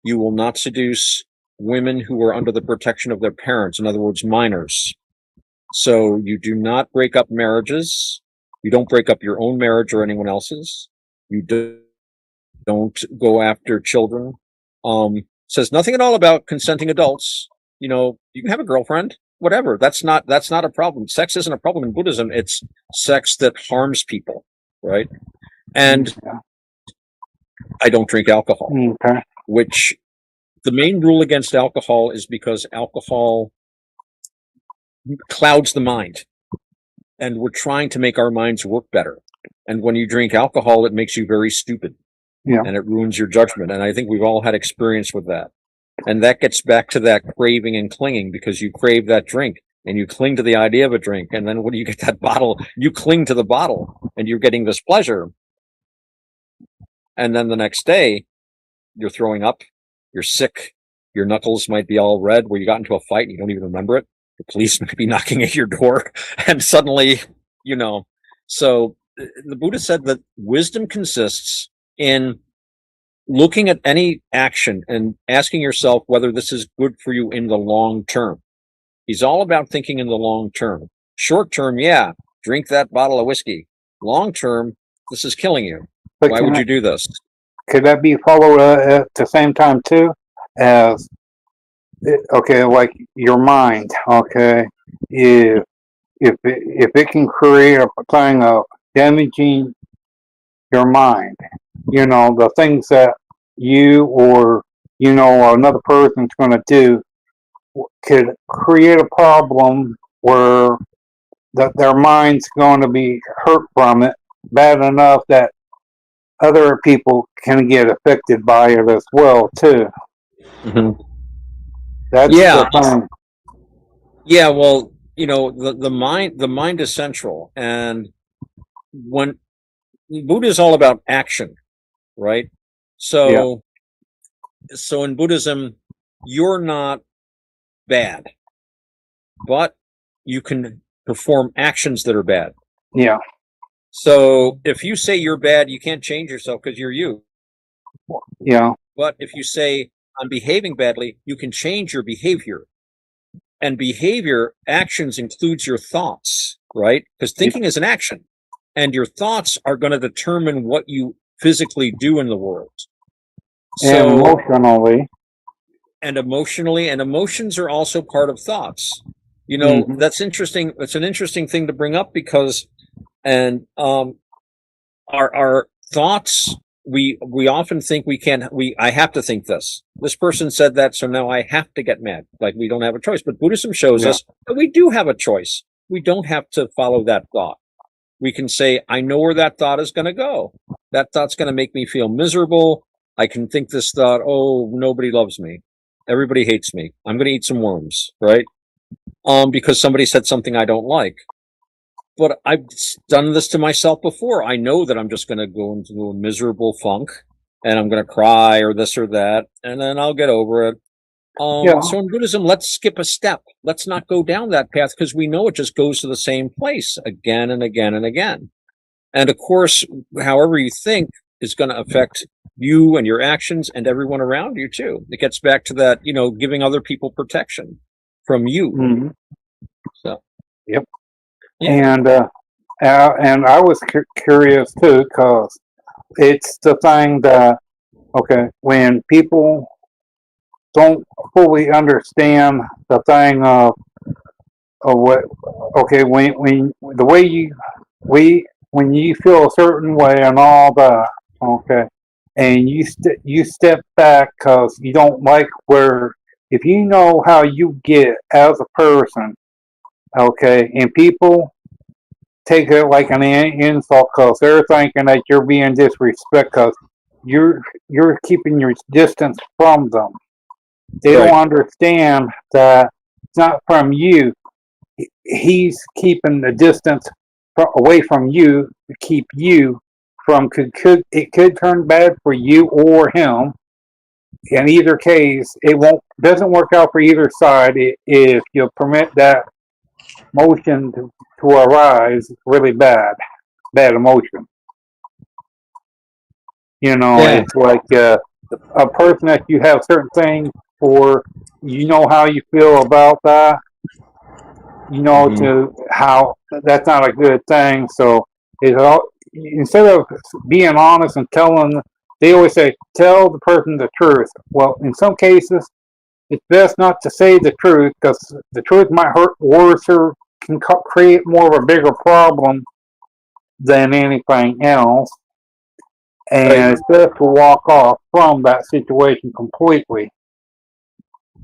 You will not seduce women who are under the protection of their parents. In other words, minors. So you do not break up marriages. You don't break up your own marriage or anyone else's. You don't go after children. Says nothing at all about consenting adults. You can have a girlfriend. Whatever. That's not a problem. Sex isn't a problem in Buddhism. It's sex that harms people, right? And I don't drink alcohol, Okay. which the main rule against alcohol is because alcohol clouds the mind, and we're trying to make our minds work better. And when you drink alcohol, it makes you very stupid, and it ruins your judgment. And I think we've all had experience with that. And that gets back to that craving and clinging, because you crave that drink and you cling to the idea of a drink. And then when you get that bottle, you cling to the bottle and you're getting this pleasure. And then the next day you're throwing up, you're sick, your knuckles might be all red where you got into a fight and you don't even remember it. The police might be knocking at your door and suddenly, so the Buddha said that wisdom consists in looking at any action and asking yourself whether this is good for you in the long term. He's all about thinking in the long term. Short term, yeah, drink that bottle of whiskey. Long term, this is killing you. But why would you do this? Could that be followed at the same time too, as like your mind? Okay, if it can create a thing of damaging your mind, the things that you or another person's going to do could create a problem where their mind's going to be hurt from it bad enough that other people can get affected by it as well too. Mhm. That's Yeah, the thing. yeah. Well, the mind is central, and when Buddha is all about action, right? Yeah, So in Buddhism, you're not bad, but you can perform actions that are bad. yeah, So if you say you're bad, you can't change yourself because you're you. yeah, But if you say I'm behaving badly, you can change your behavior. And behavior actions includes your thoughts, right? Because yeah. thinking is an action, and your thoughts are going to determine what you physically do in the world. And So, emotionally. and emotionally, and emotions are also part of thoughts. Hmm. That's interesting. It's an interesting thing to bring up because, and our thoughts, we often think I have to think this person said that, so now I have to get mad, like we don't have a choice. But Buddhism shows Yeah, us that we do have a choice. We don't have to follow that thought. We can say, I know where that thought is going to go. That thought's going to make me feel miserable. I can think this thought, oh, nobody loves me, everybody hates me, I'm going to eat some worms, right? Because somebody said something I don't like. But I've done this to myself before. I know that I'm just going to go into a miserable funk and I'm going to cry or this or that, and then I'll get over it. yeah, So in Buddhism, let's skip a step. Let's not go down that path because we know it just goes to the same place again and again and again. And of course, however you think is going to affect you and your actions and everyone around you too. It gets back to that, giving other people protection from you. hmm, So, yep. yeah. And I was curious too, because it's the thing that, okay, when people don't fully understand the thing of what, okay, when the way when you feel a certain way and all that, okay, and you step back because you don't like where, if you know how you get as a person, okay, and people take it like an insult because they're thinking that you're being disrespect because you're keeping your distance from them. They don't Right. understand that it's not from you. He's keeping the distance away from you to keep you from could turn bad for you or him. In either case, it won't doesn't work out for either side if you permit that motion to arise. Really bad emotion. Yeah. It's like a person that you have certain things for. You know how you feel about that. Hmm. To how that's not a good thing. So it all instead of being honest and telling, they always say tell the person the truth. Well, in some cases, it's best not to say the truth because the truth might hurt worse or can create more of a bigger problem than anything else. Right. And it's best to walk off from that situation completely.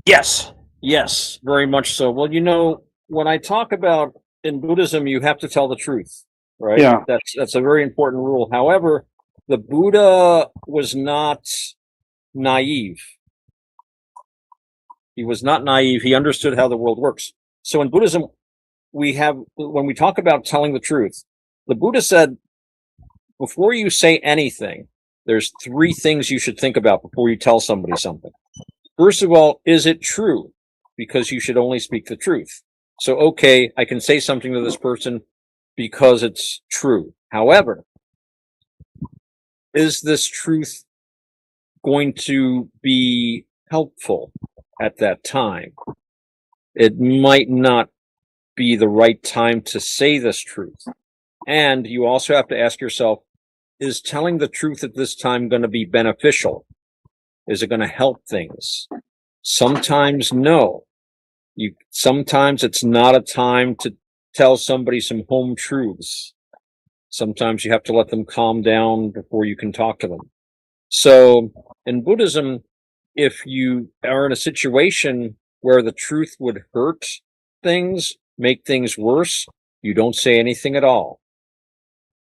Yes. Yes. Very much so. Well, when I talk about in Buddhism, you have to tell the truth, right? Yeah, That's a very important rule. However, the Buddha was not naive. He was not naive. He understood how the world works. So in Buddhism, when we talk about telling the truth, the Buddha said, before you say anything, there's three things you should think about before you tell somebody something. First of all, is it true? Because you should only speak the truth. So, okay, I can say something to this person because it's true. However, is this truth going to be helpful at that time? It might not be the right time to say this truth. And you also have to ask yourself, is telling the truth at this time going to be beneficial? Is it going to help things? Sometimes no. Sometimes it's not a time to tell somebody some home truths. Sometimes you have to let them calm down before you can talk to them. So in Buddhism, if you are in a situation where the truth would hurt things, make things worse, you don't say anything at all.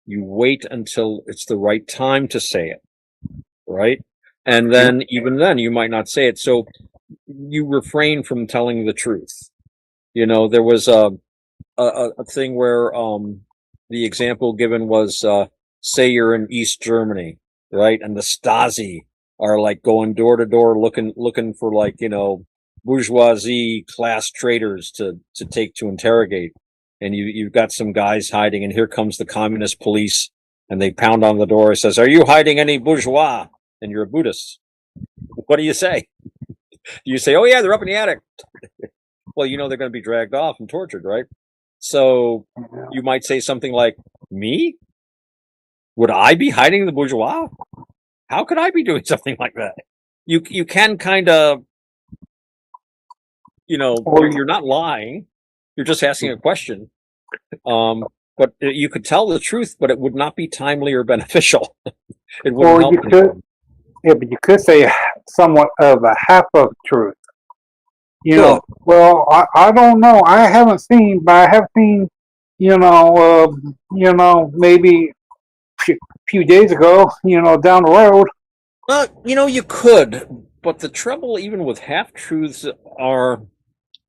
You wait until it's the right time to say it, right? And then even then, you might not say it. So you refrain from telling the truth. There was a thing where the example given was say you're in East Germany, right? And the Stasi are like going door to door looking for like, bourgeoisie class traitors to take to interrogate. And you've got some guys hiding, and here comes the communist police, and they pound on the door. It says, "Are you hiding any bourgeois?" And you're a Buddhist. What do you say? You say, "Oh yeah, they're up in the attic." Well, they're going to be dragged off and tortured, right? So you might say something like, "Me? Would I be hiding the bourgeois? How could I be doing something like that?" You can kind of, you're not lying. You're just asking a question. But you could tell the truth, but it would not be timely or beneficial. It wouldn't help anyone. But you could say somewhat of a half of truth. Well, I don't know. I haven't seen, but I have seen, maybe a few days ago, down the road. You could, but the trouble even with half truths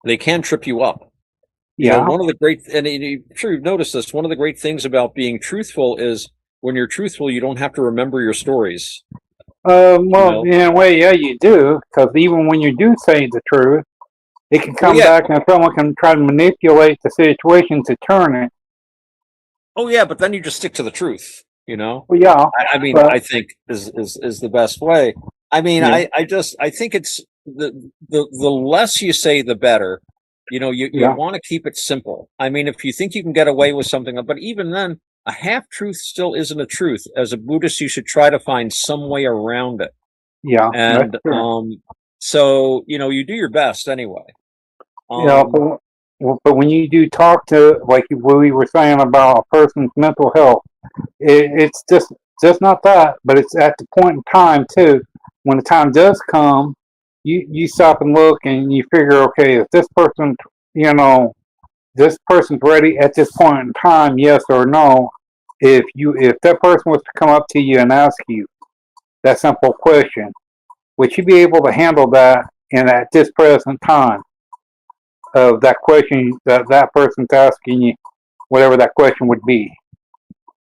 they can trip you up. One of the great, and I'm sure you've noticed this, one of the great things about being truthful is when you're truthful, you don't have to remember your stories. Well, in a way, yeah, you do, because even when you do say the truth, it can come back and someone can try to manipulate the situation to turn it. Oh yeah, but then you just stick to the truth, Well, yeah. I think is the best way. I think it's the less you say, the better. You want to keep it simple. If you think you can get away with something, but even then, a half truth still isn't a truth. As a Buddhist, you should try to find some way around it. Yeah. And so you do your best anyway. But when you do talk to, like we were saying about a person's mental health, it's just not that, but it's at the point in time too. When the time does come, you stop and look and you figure, okay, if this person, this person's ready at this point in time, yes or no. If that person was to come up to you and ask you that simple question, would you be able to handle that at this present time of that question that person's asking you, whatever that question would be?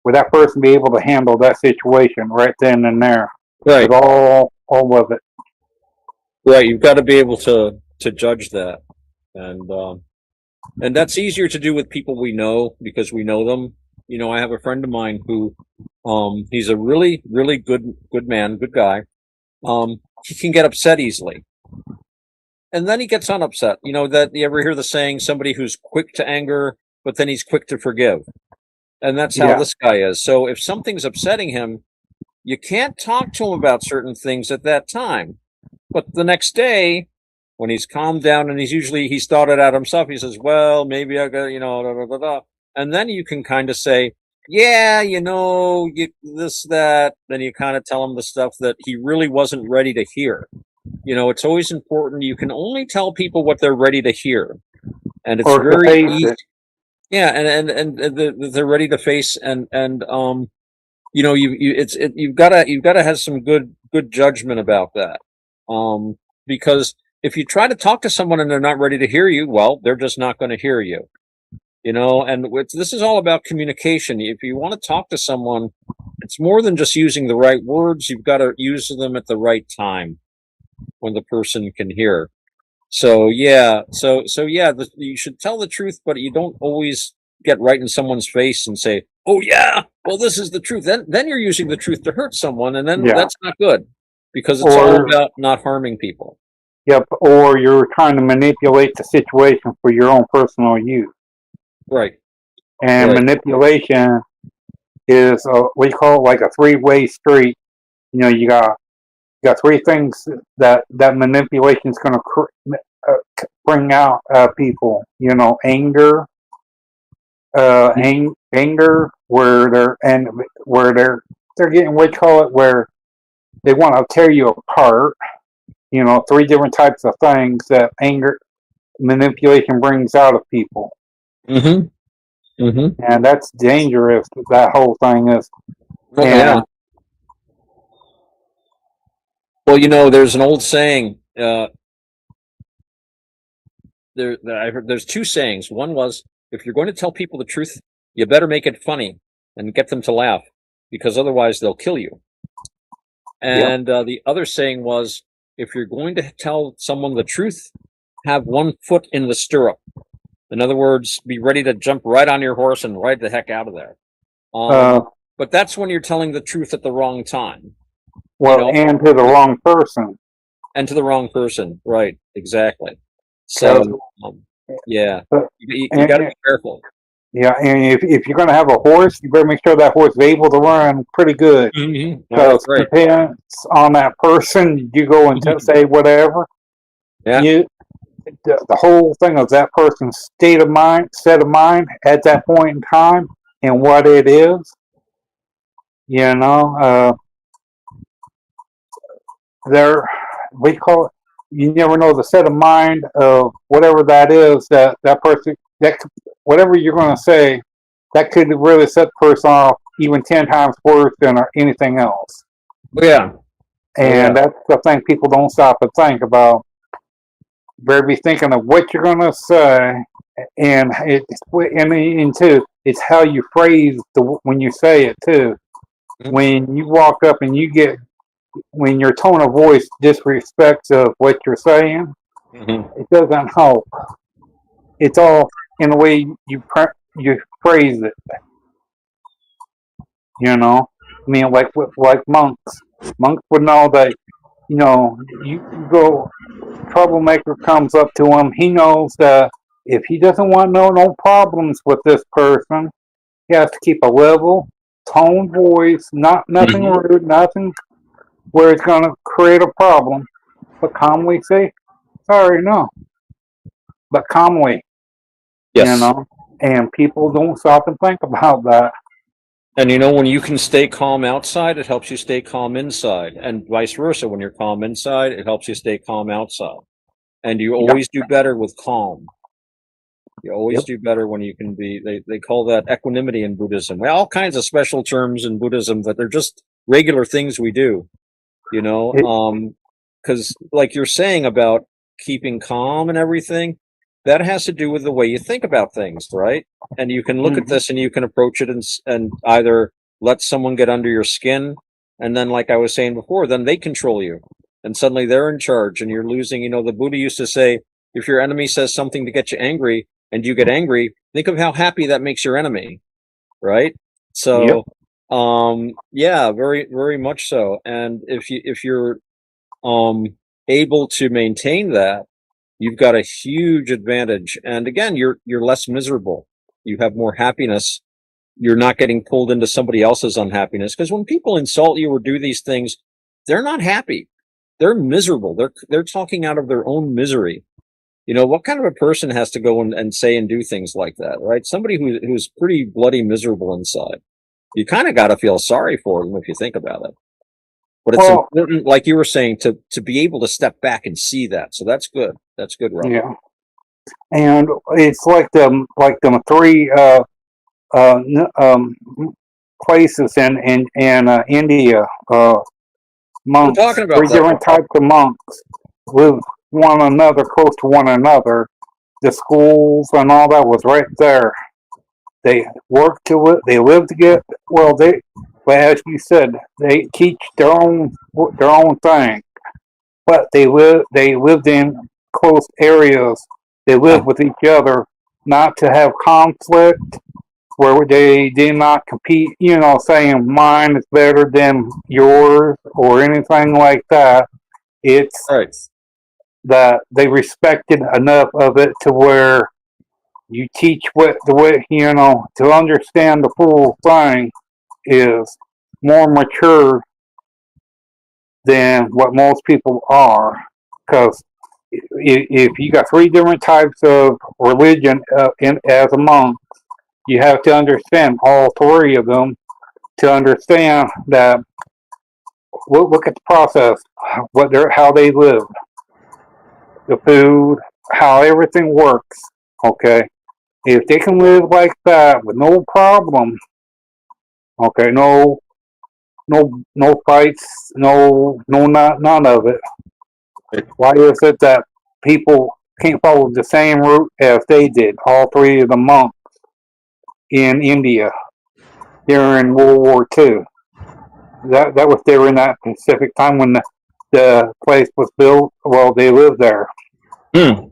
Would that person be able to handle that situation right then and there? Right. With all of it. Right. You've got to be able to judge that. And that's easier to do with people we know because we know them. I have a friend of mine who, he's a really, really good man, good guy. He can get upset easily. And then he gets unupset. That you ever hear the saying, somebody who's quick to anger, but then he's quick to forgive. And that's how this guy is. So if something's upsetting him, you can't talk to him about certain things at that time. But the next day, when he's calmed down and he's thought it out himself, he says, well, maybe I got, da, da, da, da. And then you can kind of say, yeah, this, that. Then you kind of tell him the stuff that he really wasn't ready to hear. It's always important. You can only tell people what they're ready to hear. And it's very easy. Yeah, and they're ready to face and you've got to have some good judgment about that. Because if you try to talk to someone and they're not ready to hear you, well, they're just not going to hear you. And this is all about communication. If you want to talk to someone, it's more than just using the right words. You've got to use them at the right time when the person can hear. So yeah, you should tell the truth, but you don't always get right in someone's face and say, "Oh yeah, well this is the truth." Then you're using the truth to hurt someone, and then that's not good because it's all about not harming people. Yep, or you're trying to manipulate the situation for your own personal use. Right. And manipulation is we call it like a three-way street. You got three things that manipulation is going to bring out people. Anger, anger, where they're getting what you call it, where they want to tear you apart. Three different types of things that anger manipulation brings out of people. Mm-hmm. Mm-hmm. and that's dangerous. That whole thing is. Oh, yeah. Well, there's an old saying. I heard there's two sayings. One was, if you're going to tell people the truth, you better make it funny and get them to laugh, because otherwise they'll kill you. Yep. And the other saying was, if you're going to tell someone the truth, have one foot in the stirrup. In other words, be ready to jump right on your horse and ride the heck out of there. But that's when you're telling the truth at the wrong time. Well, and to the wrong person. And to the wrong person, right? Exactly. So, yeah, you got to be careful. Yeah, and if you're going to have a horse, you better make sure that horse is able to run pretty good. Because depends on that person, you go and say whatever. Yeah. The whole thing of that person's set of mind at that point in time and what it is. We call it, you never know the set of mind of whatever that is, that person, that whatever you're going to say, that could really set the person off even 10 times worse than anything else. Yeah. And that's the thing people don't stop and think about. Better be thinking of what you're going to say, and it's how you phrase when you say it too. Mm-hmm. When you walk up and when your tone of voice disrespects of what you're saying, it doesn't help. It's all in the way you phrase it. I mean, like monks. Monks would know that, you go, troublemaker comes up to him. He knows that if he doesn't want no problems with this person, he has to keep a level tone voice, nothing rude, nothing where it's going to create a problem, but calmly say, sorry, no. But calmly, and people don't stop and think about that. And when you can stay calm outside, it helps you stay calm inside, and vice versa. When you're calm inside, it helps you stay calm outside. And you always do better with calm. You always do better when you can be, they call that equanimity in Buddhism. Well, all kinds of special terms in Buddhism, but they're just regular things we do, because like you're saying about keeping calm and everything, that has to do with the way you think about things, right? And you can look at this and you can approach it and either let someone get under your skin, and then, like I was saying before, then they control you, and suddenly they're in charge and you're losing. The Buddha used to say, if your enemy says something to get you angry and you get angry, think of how happy that makes your enemy, right? So, yeah, very, very much so. And if you're able to maintain that, you've got a huge advantage. And again, you're less miserable. You have more happiness. You're not getting pulled into somebody else's unhappiness. Because when people insult you or do these things, they're not happy. They're miserable. They're talking out of their own misery. What kind of a person has to go and say and do things like that, right? Somebody who's pretty bloody miserable inside. You kind of got to feel sorry for them if you think about it. But it's important, like you were saying, to be able to step back and see that. So that's good. That's good, Rob. Yeah. And it's like them three places in India. Monks, talking about three different types of monks live one another, close to one another. The schools and all that was right there. They work they live together. Well, as you said, they teach their own thing, but they lived in close areas. They lived with each other, not to have conflict, where they did not compete, saying mine is better than yours or anything like that. It's that they respected enough of it to where you teach to understand the full thing is more mature than what most people are. Because if you got three different types of religion as a monk, you have to understand all three of them to understand that. Look at the process, how they live, the food, how everything works. Okay, if they can live like that with no problem, okay, no fights, none of it. Why is it that people can't follow the same route as they did? All three of the monks in India during World War II. That was during that specific time when the place was built. Well, they lived there, and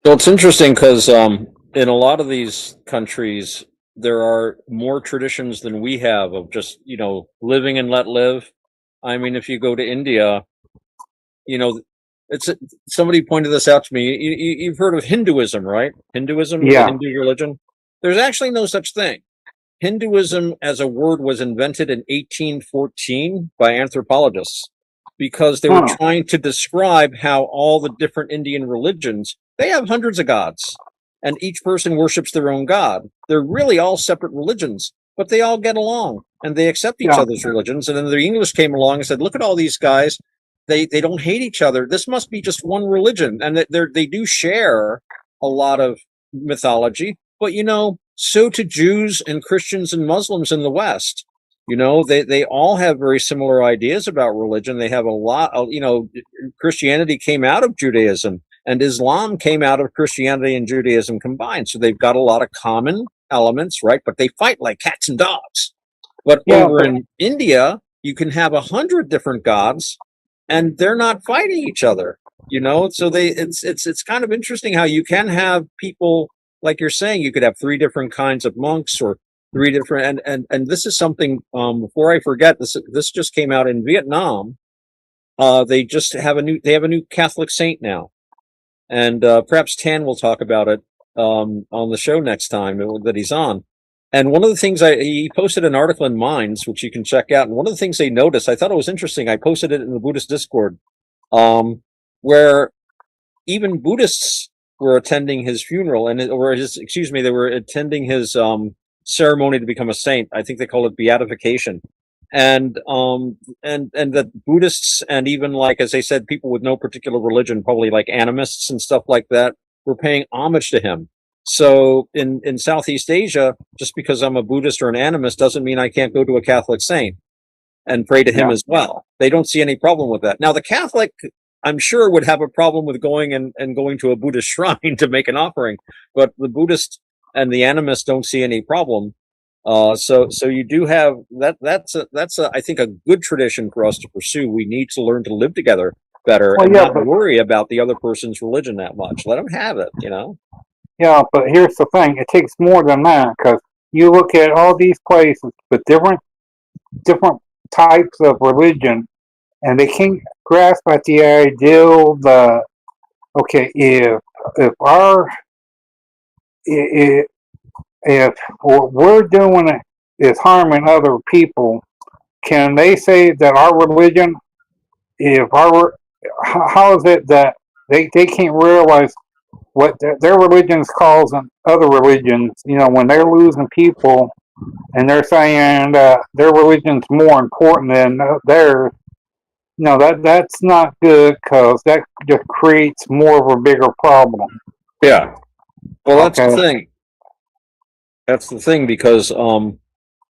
Well, it's interesting because in a lot of these countries, there are more traditions than we have of just, living and let live. I mean, if you go to India, you know, it's somebody pointed this out to me. You've heard of Hinduism, right? Hinduism, the yeah, Hindu religion. There's actually no such thing. Hinduism as a word was invented in 1814 by anthropologists because they were huh, trying to describe how all the different Indian religions, they have hundreds of gods and each person worships their own god. They're really all separate religions, but they all get along and they accept each yeah, other's religions. And then the English came along and said, look at all these guys. They don't hate each other. This must be just one religion. And they do share a lot of mythology, but so to Jews and Christians and Muslims in the West. They all have very similar ideas about religion. They have a lot of, Christianity came out of Judaism and Islam came out of Christianity and Judaism combined. So they've got a lot of common elements, right? But they fight like cats and dogs. But yeah. over in India, you can have 100 different gods and they're not fighting each other, so it's kind of interesting how you can have people, like you're saying, you could have three different kinds of monks or three different, and this is something, before I forget, this just came out in Vietnam. They have a new Catholic saint now, and perhaps Tan will talk about it on the show next time that he's on. And one of the things he posted an article in Minds, which you can check out. And one of the things they noticed, I thought it was interesting. I posted it in the Buddhist Discord, where even Buddhists were attending his funeral they were attending his ceremony to become a saint. I think they call it beatification. And that Buddhists and even, like, as they said, people with no particular religion, probably like animists and stuff like that, were paying homage to him. So in Southeast Asia, just because I'm a Buddhist or an animist doesn't mean I can't go to a Catholic saint and pray to him Yeah. as well. They don't see any problem with that. Now, the Catholic, I'm sure, would have a problem with going to a Buddhist shrine to make an offering, but the Buddhist and the animist don't see any problem. So you do have that. That's I think a good tradition for us to pursue. We need to learn to live together better Well, and yeah, not but worry about the other person's religion that much. Let them have it. yeah, but here's the thing: it takes more than that because you look at all these places with different types of religion, and they can't grasp at the ideal. Okay, if our if what we're doing is harming other people, can they say that our religion, if our, how is it that they can't realize what their religion's causing other religions, when they're losing people and they're saying their religion's more important than theirs? That's not good because that just creates more of a bigger problem. Yeah. Well, that's the Okay. thing. That's the thing because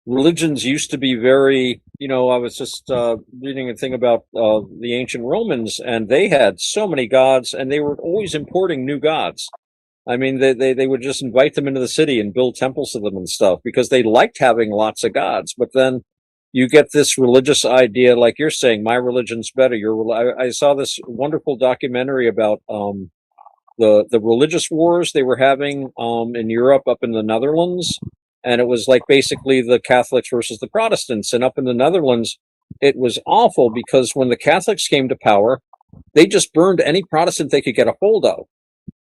religions used to be very, I was just reading a thing about the ancient Romans, and they had so many gods, and they were always importing new gods. I mean, they would just invite them into the city and build temples to them and stuff because they liked having lots of gods. But then you get this religious idea, like you're saying, my religion's better. I saw this wonderful documentary about the religious wars they were having in Europe, up in the Netherlands, and it was like basically the Catholics versus the Protestants. And up in the Netherlands, it was awful because when the Catholics came to power, they just burned any Protestant they could get a hold of.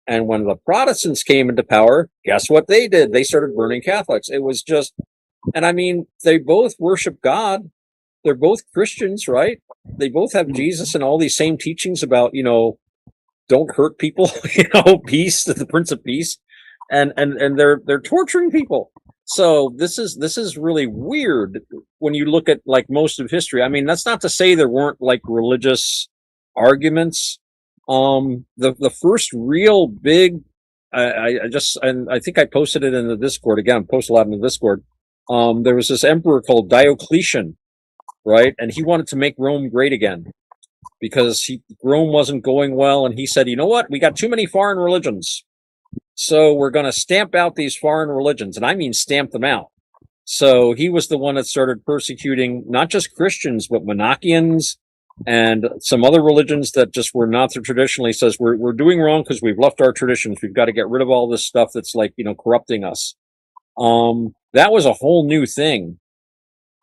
And when the Protestants came into power, guess what they did? They started burning Catholics. It was just, and I mean, they both worship God. They're both Christians, right? They both have Jesus and all these same teachings about, don't hurt people, peace, the Prince of Peace, and they're torturing people. So this is really weird when you look at like most of history. I mean, that's not to say there weren't like religious arguments, The first real big, I think I posted it in the Discord again. Post a lot in the Discord. There was this emperor called Diocletian, right? And he wanted to make Rome great again because Rome wasn't going well, and he said, you know what? We got too many foreign religions, so we're going to stamp out these foreign religions, and I mean stamp them out. So he was the one that started persecuting not just Christians, but Monarchians and some other religions that just were not so traditionally. Says we're doing wrong because we've left our traditions. We've got to get rid of all this stuff that's like, corrupting us. That was a whole new thing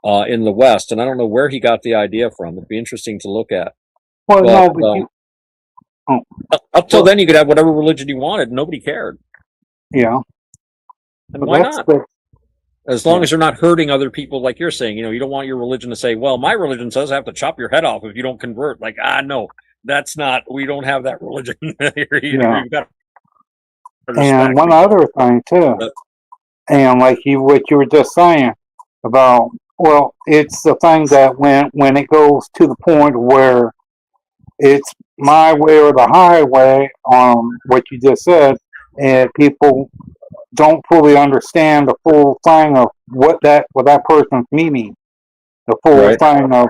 in the West, and I don't know where he got the idea from. It'd be interesting to look at. Well, But, no, but up till then, you could have whatever religion you wanted. Nobody cared. yeah. And But why that's not? the, As long as they're not hurting other people, like you're saying, you don't want your religion to say, well, my religion says I have to chop your head off if you don't convert. Like, no, that's not, we don't have that religion. Yeah. You've got to and respect one me. other thing too, But- and like what you were just saying about, well, it's the thing that when it goes to the point where it's my way or the highway on what you just said, and people don't fully understand the full thing of what that person's meaning, the full Right. thing of,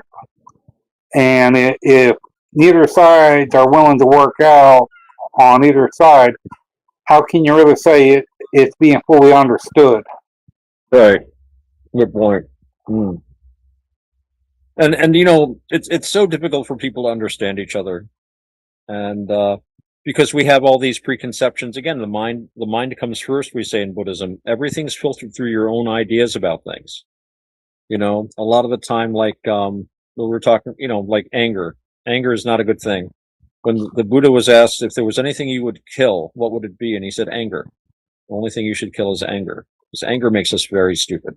and if neither sides are willing to work out on either side, how can you really say it's being fully understood? Right. Good point. Mm. And it's so difficult for people to understand each other, and because we have all these preconceptions. Again, the mind comes first. We say in Buddhism, everything's filtered through your own ideas about things. A lot of the time, like we were talking, like anger. Anger is not a good thing. When the Buddha was asked if there was anything you would kill, what would it be? And he said, anger. The only thing you should kill is anger, because anger makes us very stupid.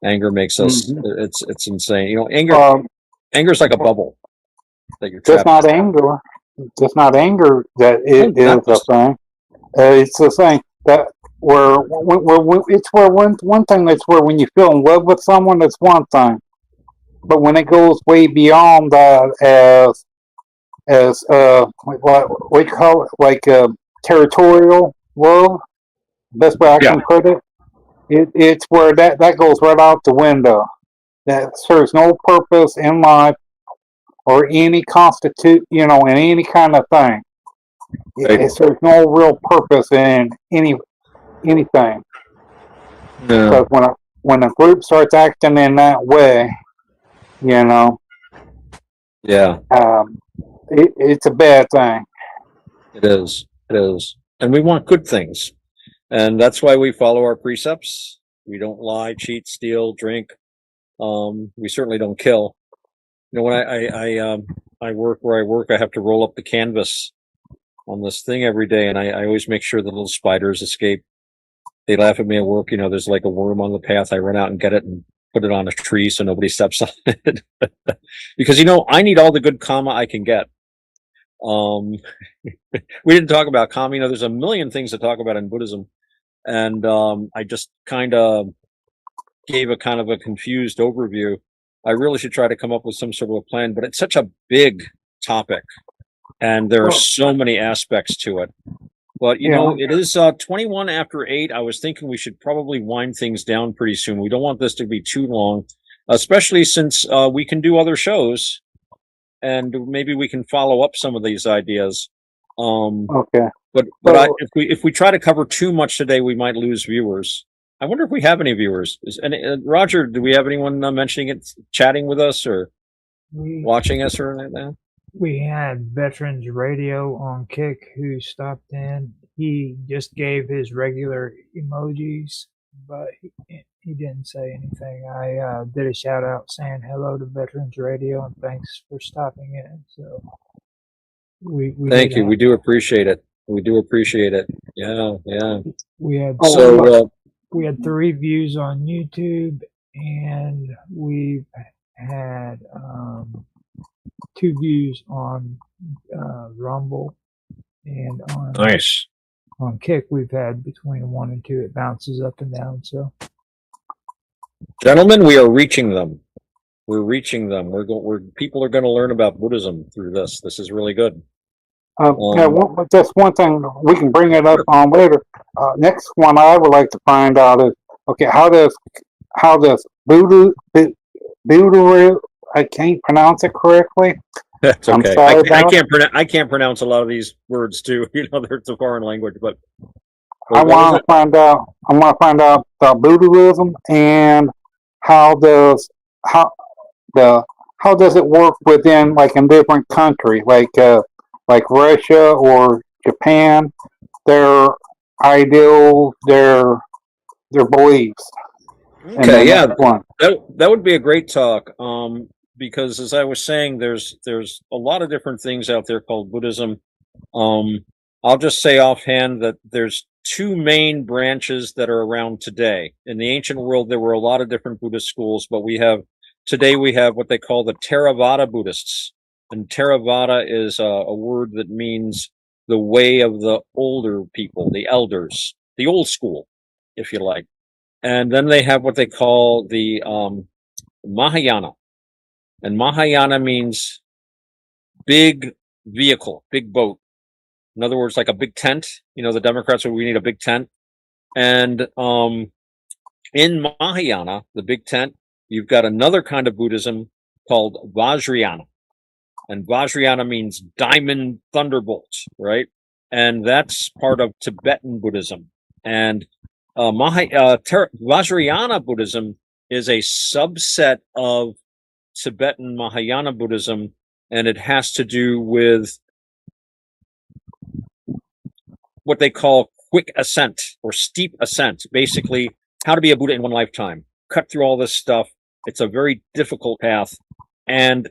Anger makes us, it's insane. Anger is like a bubble that you're Just trapped. not anger. Just not anger that is the thing. It's the thing that it's where one thing that's where when you feel in love with someone, that's one thing. But when it goes way beyond that, as what we call it, like territorial love, best way I can put it, it's where that goes right out the window. That serves no purpose in life or any in any kind of thing. It serves no real purpose in anything. Yeah. Because when a group starts acting in that way, Yeah. it's a bad thing. It is. It is. And we want good things. And that's why we follow our precepts. We don't lie, cheat, steal, drink. We certainly don't kill. When I work where I work, I have to roll up the canvas on this thing every day, and I always make sure the little spiders escape. They laugh at me at work. There's like a worm on the path. I run out and get it and put it on a tree so nobody steps on it. Because I need all the good karma I can get. We didn't talk about karma. There's a million things to talk about in Buddhism, and I just kind of gave a kind of a confused overview. I really should try to come up with some sort of a plan, but it's such a big topic, and there are so many aspects to it. But it is 21 after 8. I was thinking we should probably wind things down pretty soon. We don't want this to be too long, especially since we can do other shows, and maybe we can follow up some of these ideas. Okay. But if we try to cover too much today, we might lose viewers. I wonder if we have any viewers. Roger, do we have anyone mentioning it, chatting with us, or watching us, or anything like that? We had Veterans Radio on Kick who stopped in. He just gave his regular emojis, but he didn't say anything. I did a shout out saying hello to Veterans Radio and thanks for stopping in. So we thank you. We do appreciate it. We do appreciate it. Yeah. We had we had 3 views on YouTube, and we've had 2 views on Rumble, and on Kick we've had between 1 and 2. It bounces up and down. So, gentlemen, we are reaching them. We're reaching them. People are going to learn about Buddhism through this. This is really good. Just one thing we can bring it up on later. Next one I would like to find out is okay. How does voodoo? I can't pronounce it correctly. That's I'm okay. sorry I about it. can't pronounce a lot of these words too. You know, it's a foreign language. But I what was want it? to find out. I want to find out about voodooism and how does how the how does it work within like in different countries like Russia or Japan, their ideals, their beliefs, and Okay, then yeah, next one. that would be a great talk. Because as I was saying, there's a lot of different things out there called Buddhism. Um, I'll just say offhand that there's two main branches that are around today. In the ancient world, there were a lot of different Buddhist schools, but today we have what they call the Theravada Buddhists. And Theravada is a word that means the way of the older people, the elders, the old school, if you like. And then they have what they call the Mahayana. And Mahayana means big vehicle, big boat. In other words, like a big tent. You know, the Democrats we need a big tent. And in Mahayana, the big tent, you've got another kind of Buddhism called Vajrayana. And Vajrayana means diamond thunderbolt, right? And that's part of Tibetan Buddhism. And Vajrayana Buddhism is a subset of Tibetan Mahayana Buddhism, and it has to do with what they call quick ascent or steep ascent. Basically, how to be a Buddha in one lifetime. Cut through all this stuff. It's a very difficult path, and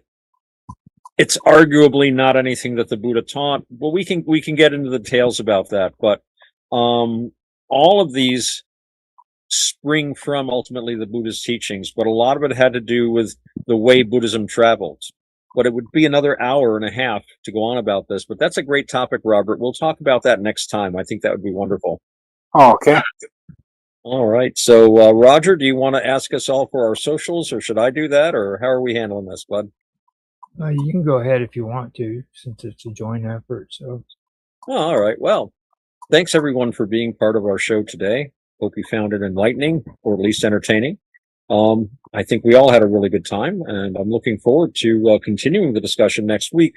it's arguably not anything that the Buddha taught. But we can get into the details about that. But all of these spring from ultimately the Buddha's teachings, but a lot of it had to do with the way Buddhism traveled. But it would be another hour and a half to go on about this. But that's a great topic, Robert. We'll talk about that next time. I think that would be wonderful. Oh, okay. All right. So, Roger, do you want to ask us all for our socials, or should I do that, or how are we handling this, bud? You can go ahead if you want to, since it's a joint effort. So, all right. Well, thanks everyone for being part of our show today. Hope you found it enlightening or at least entertaining. I think we all had a really good time, and I'm looking forward to continuing the discussion next week.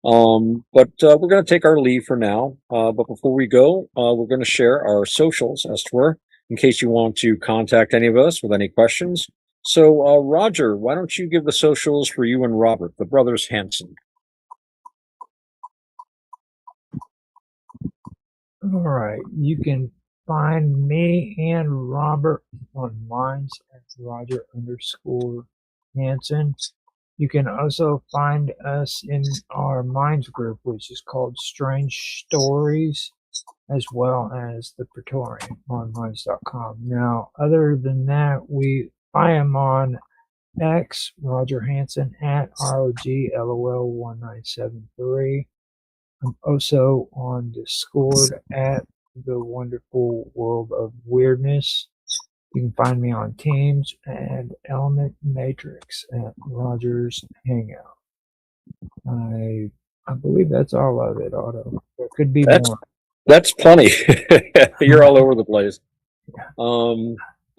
But we're going to take our leave for now. But before we go, we're going to share our socials, as it were, in case you want to contact any of us with any questions. So, Roger, why don't you give the socials for you and Robert, the brothers Hanson? all right, you can find me and Robert on Minds at Roger_Hanson. You can also find us in our Minds group, which is called Strange Stories, as well as the Praetorian on Minds.com. Now, other than that, I am on X, Roger Hanson at ROGLOL1973. I'm also on Discord at the Wonderful World of Weirdness. You can find me on Teams and Element Matrix at Rogers Hangout. I believe that's all of it, Otto. There could be more. That's plenty. You're all over the place.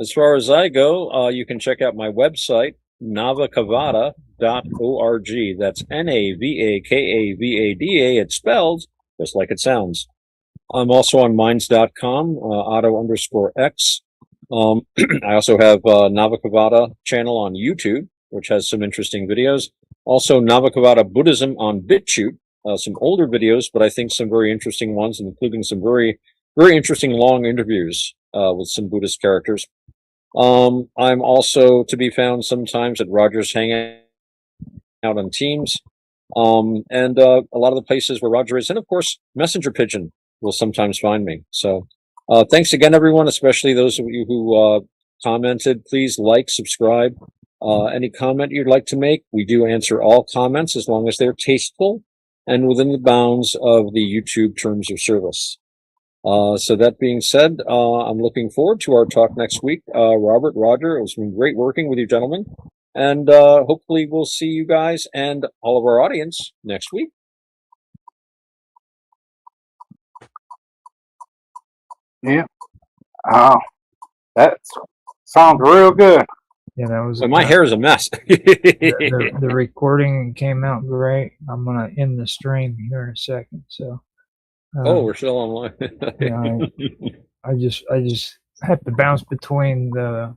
As far as I go, you can check out my website, navakavada.org. That's NAVAKAVADA. It's spelled just like it sounds. I'm also on minds.com, Otto_X. I also have a Navakavada channel on YouTube, which has some interesting videos. Also, Navakavada Buddhism on BitChute, some older videos, but I think some very interesting ones, including some very, very interesting long interviews with some Buddhist characters. I'm also to be found sometimes at Rogers Hangout on Teams, and a lot of the places where Roger is, and of course, Messenger Pigeon will sometimes find me. So, thanks again, everyone, especially those of you who commented. Please like, subscribe. Any comment you'd like to make, we do answer all comments as long as they're tasteful and within the bounds of the YouTube terms of service. So that being said, I'm looking forward to our talk next week. Robert, Roger, it was been great working with you gentlemen. And hopefully we'll see you guys and all of our audience next week. Yeah. Oh, that sounds real good. Yeah, that was But my hair is a mess. the recording came out great. I'm gonna end the stream here in a second. So, Oh, we're still online. yeah, I just have to bounce between the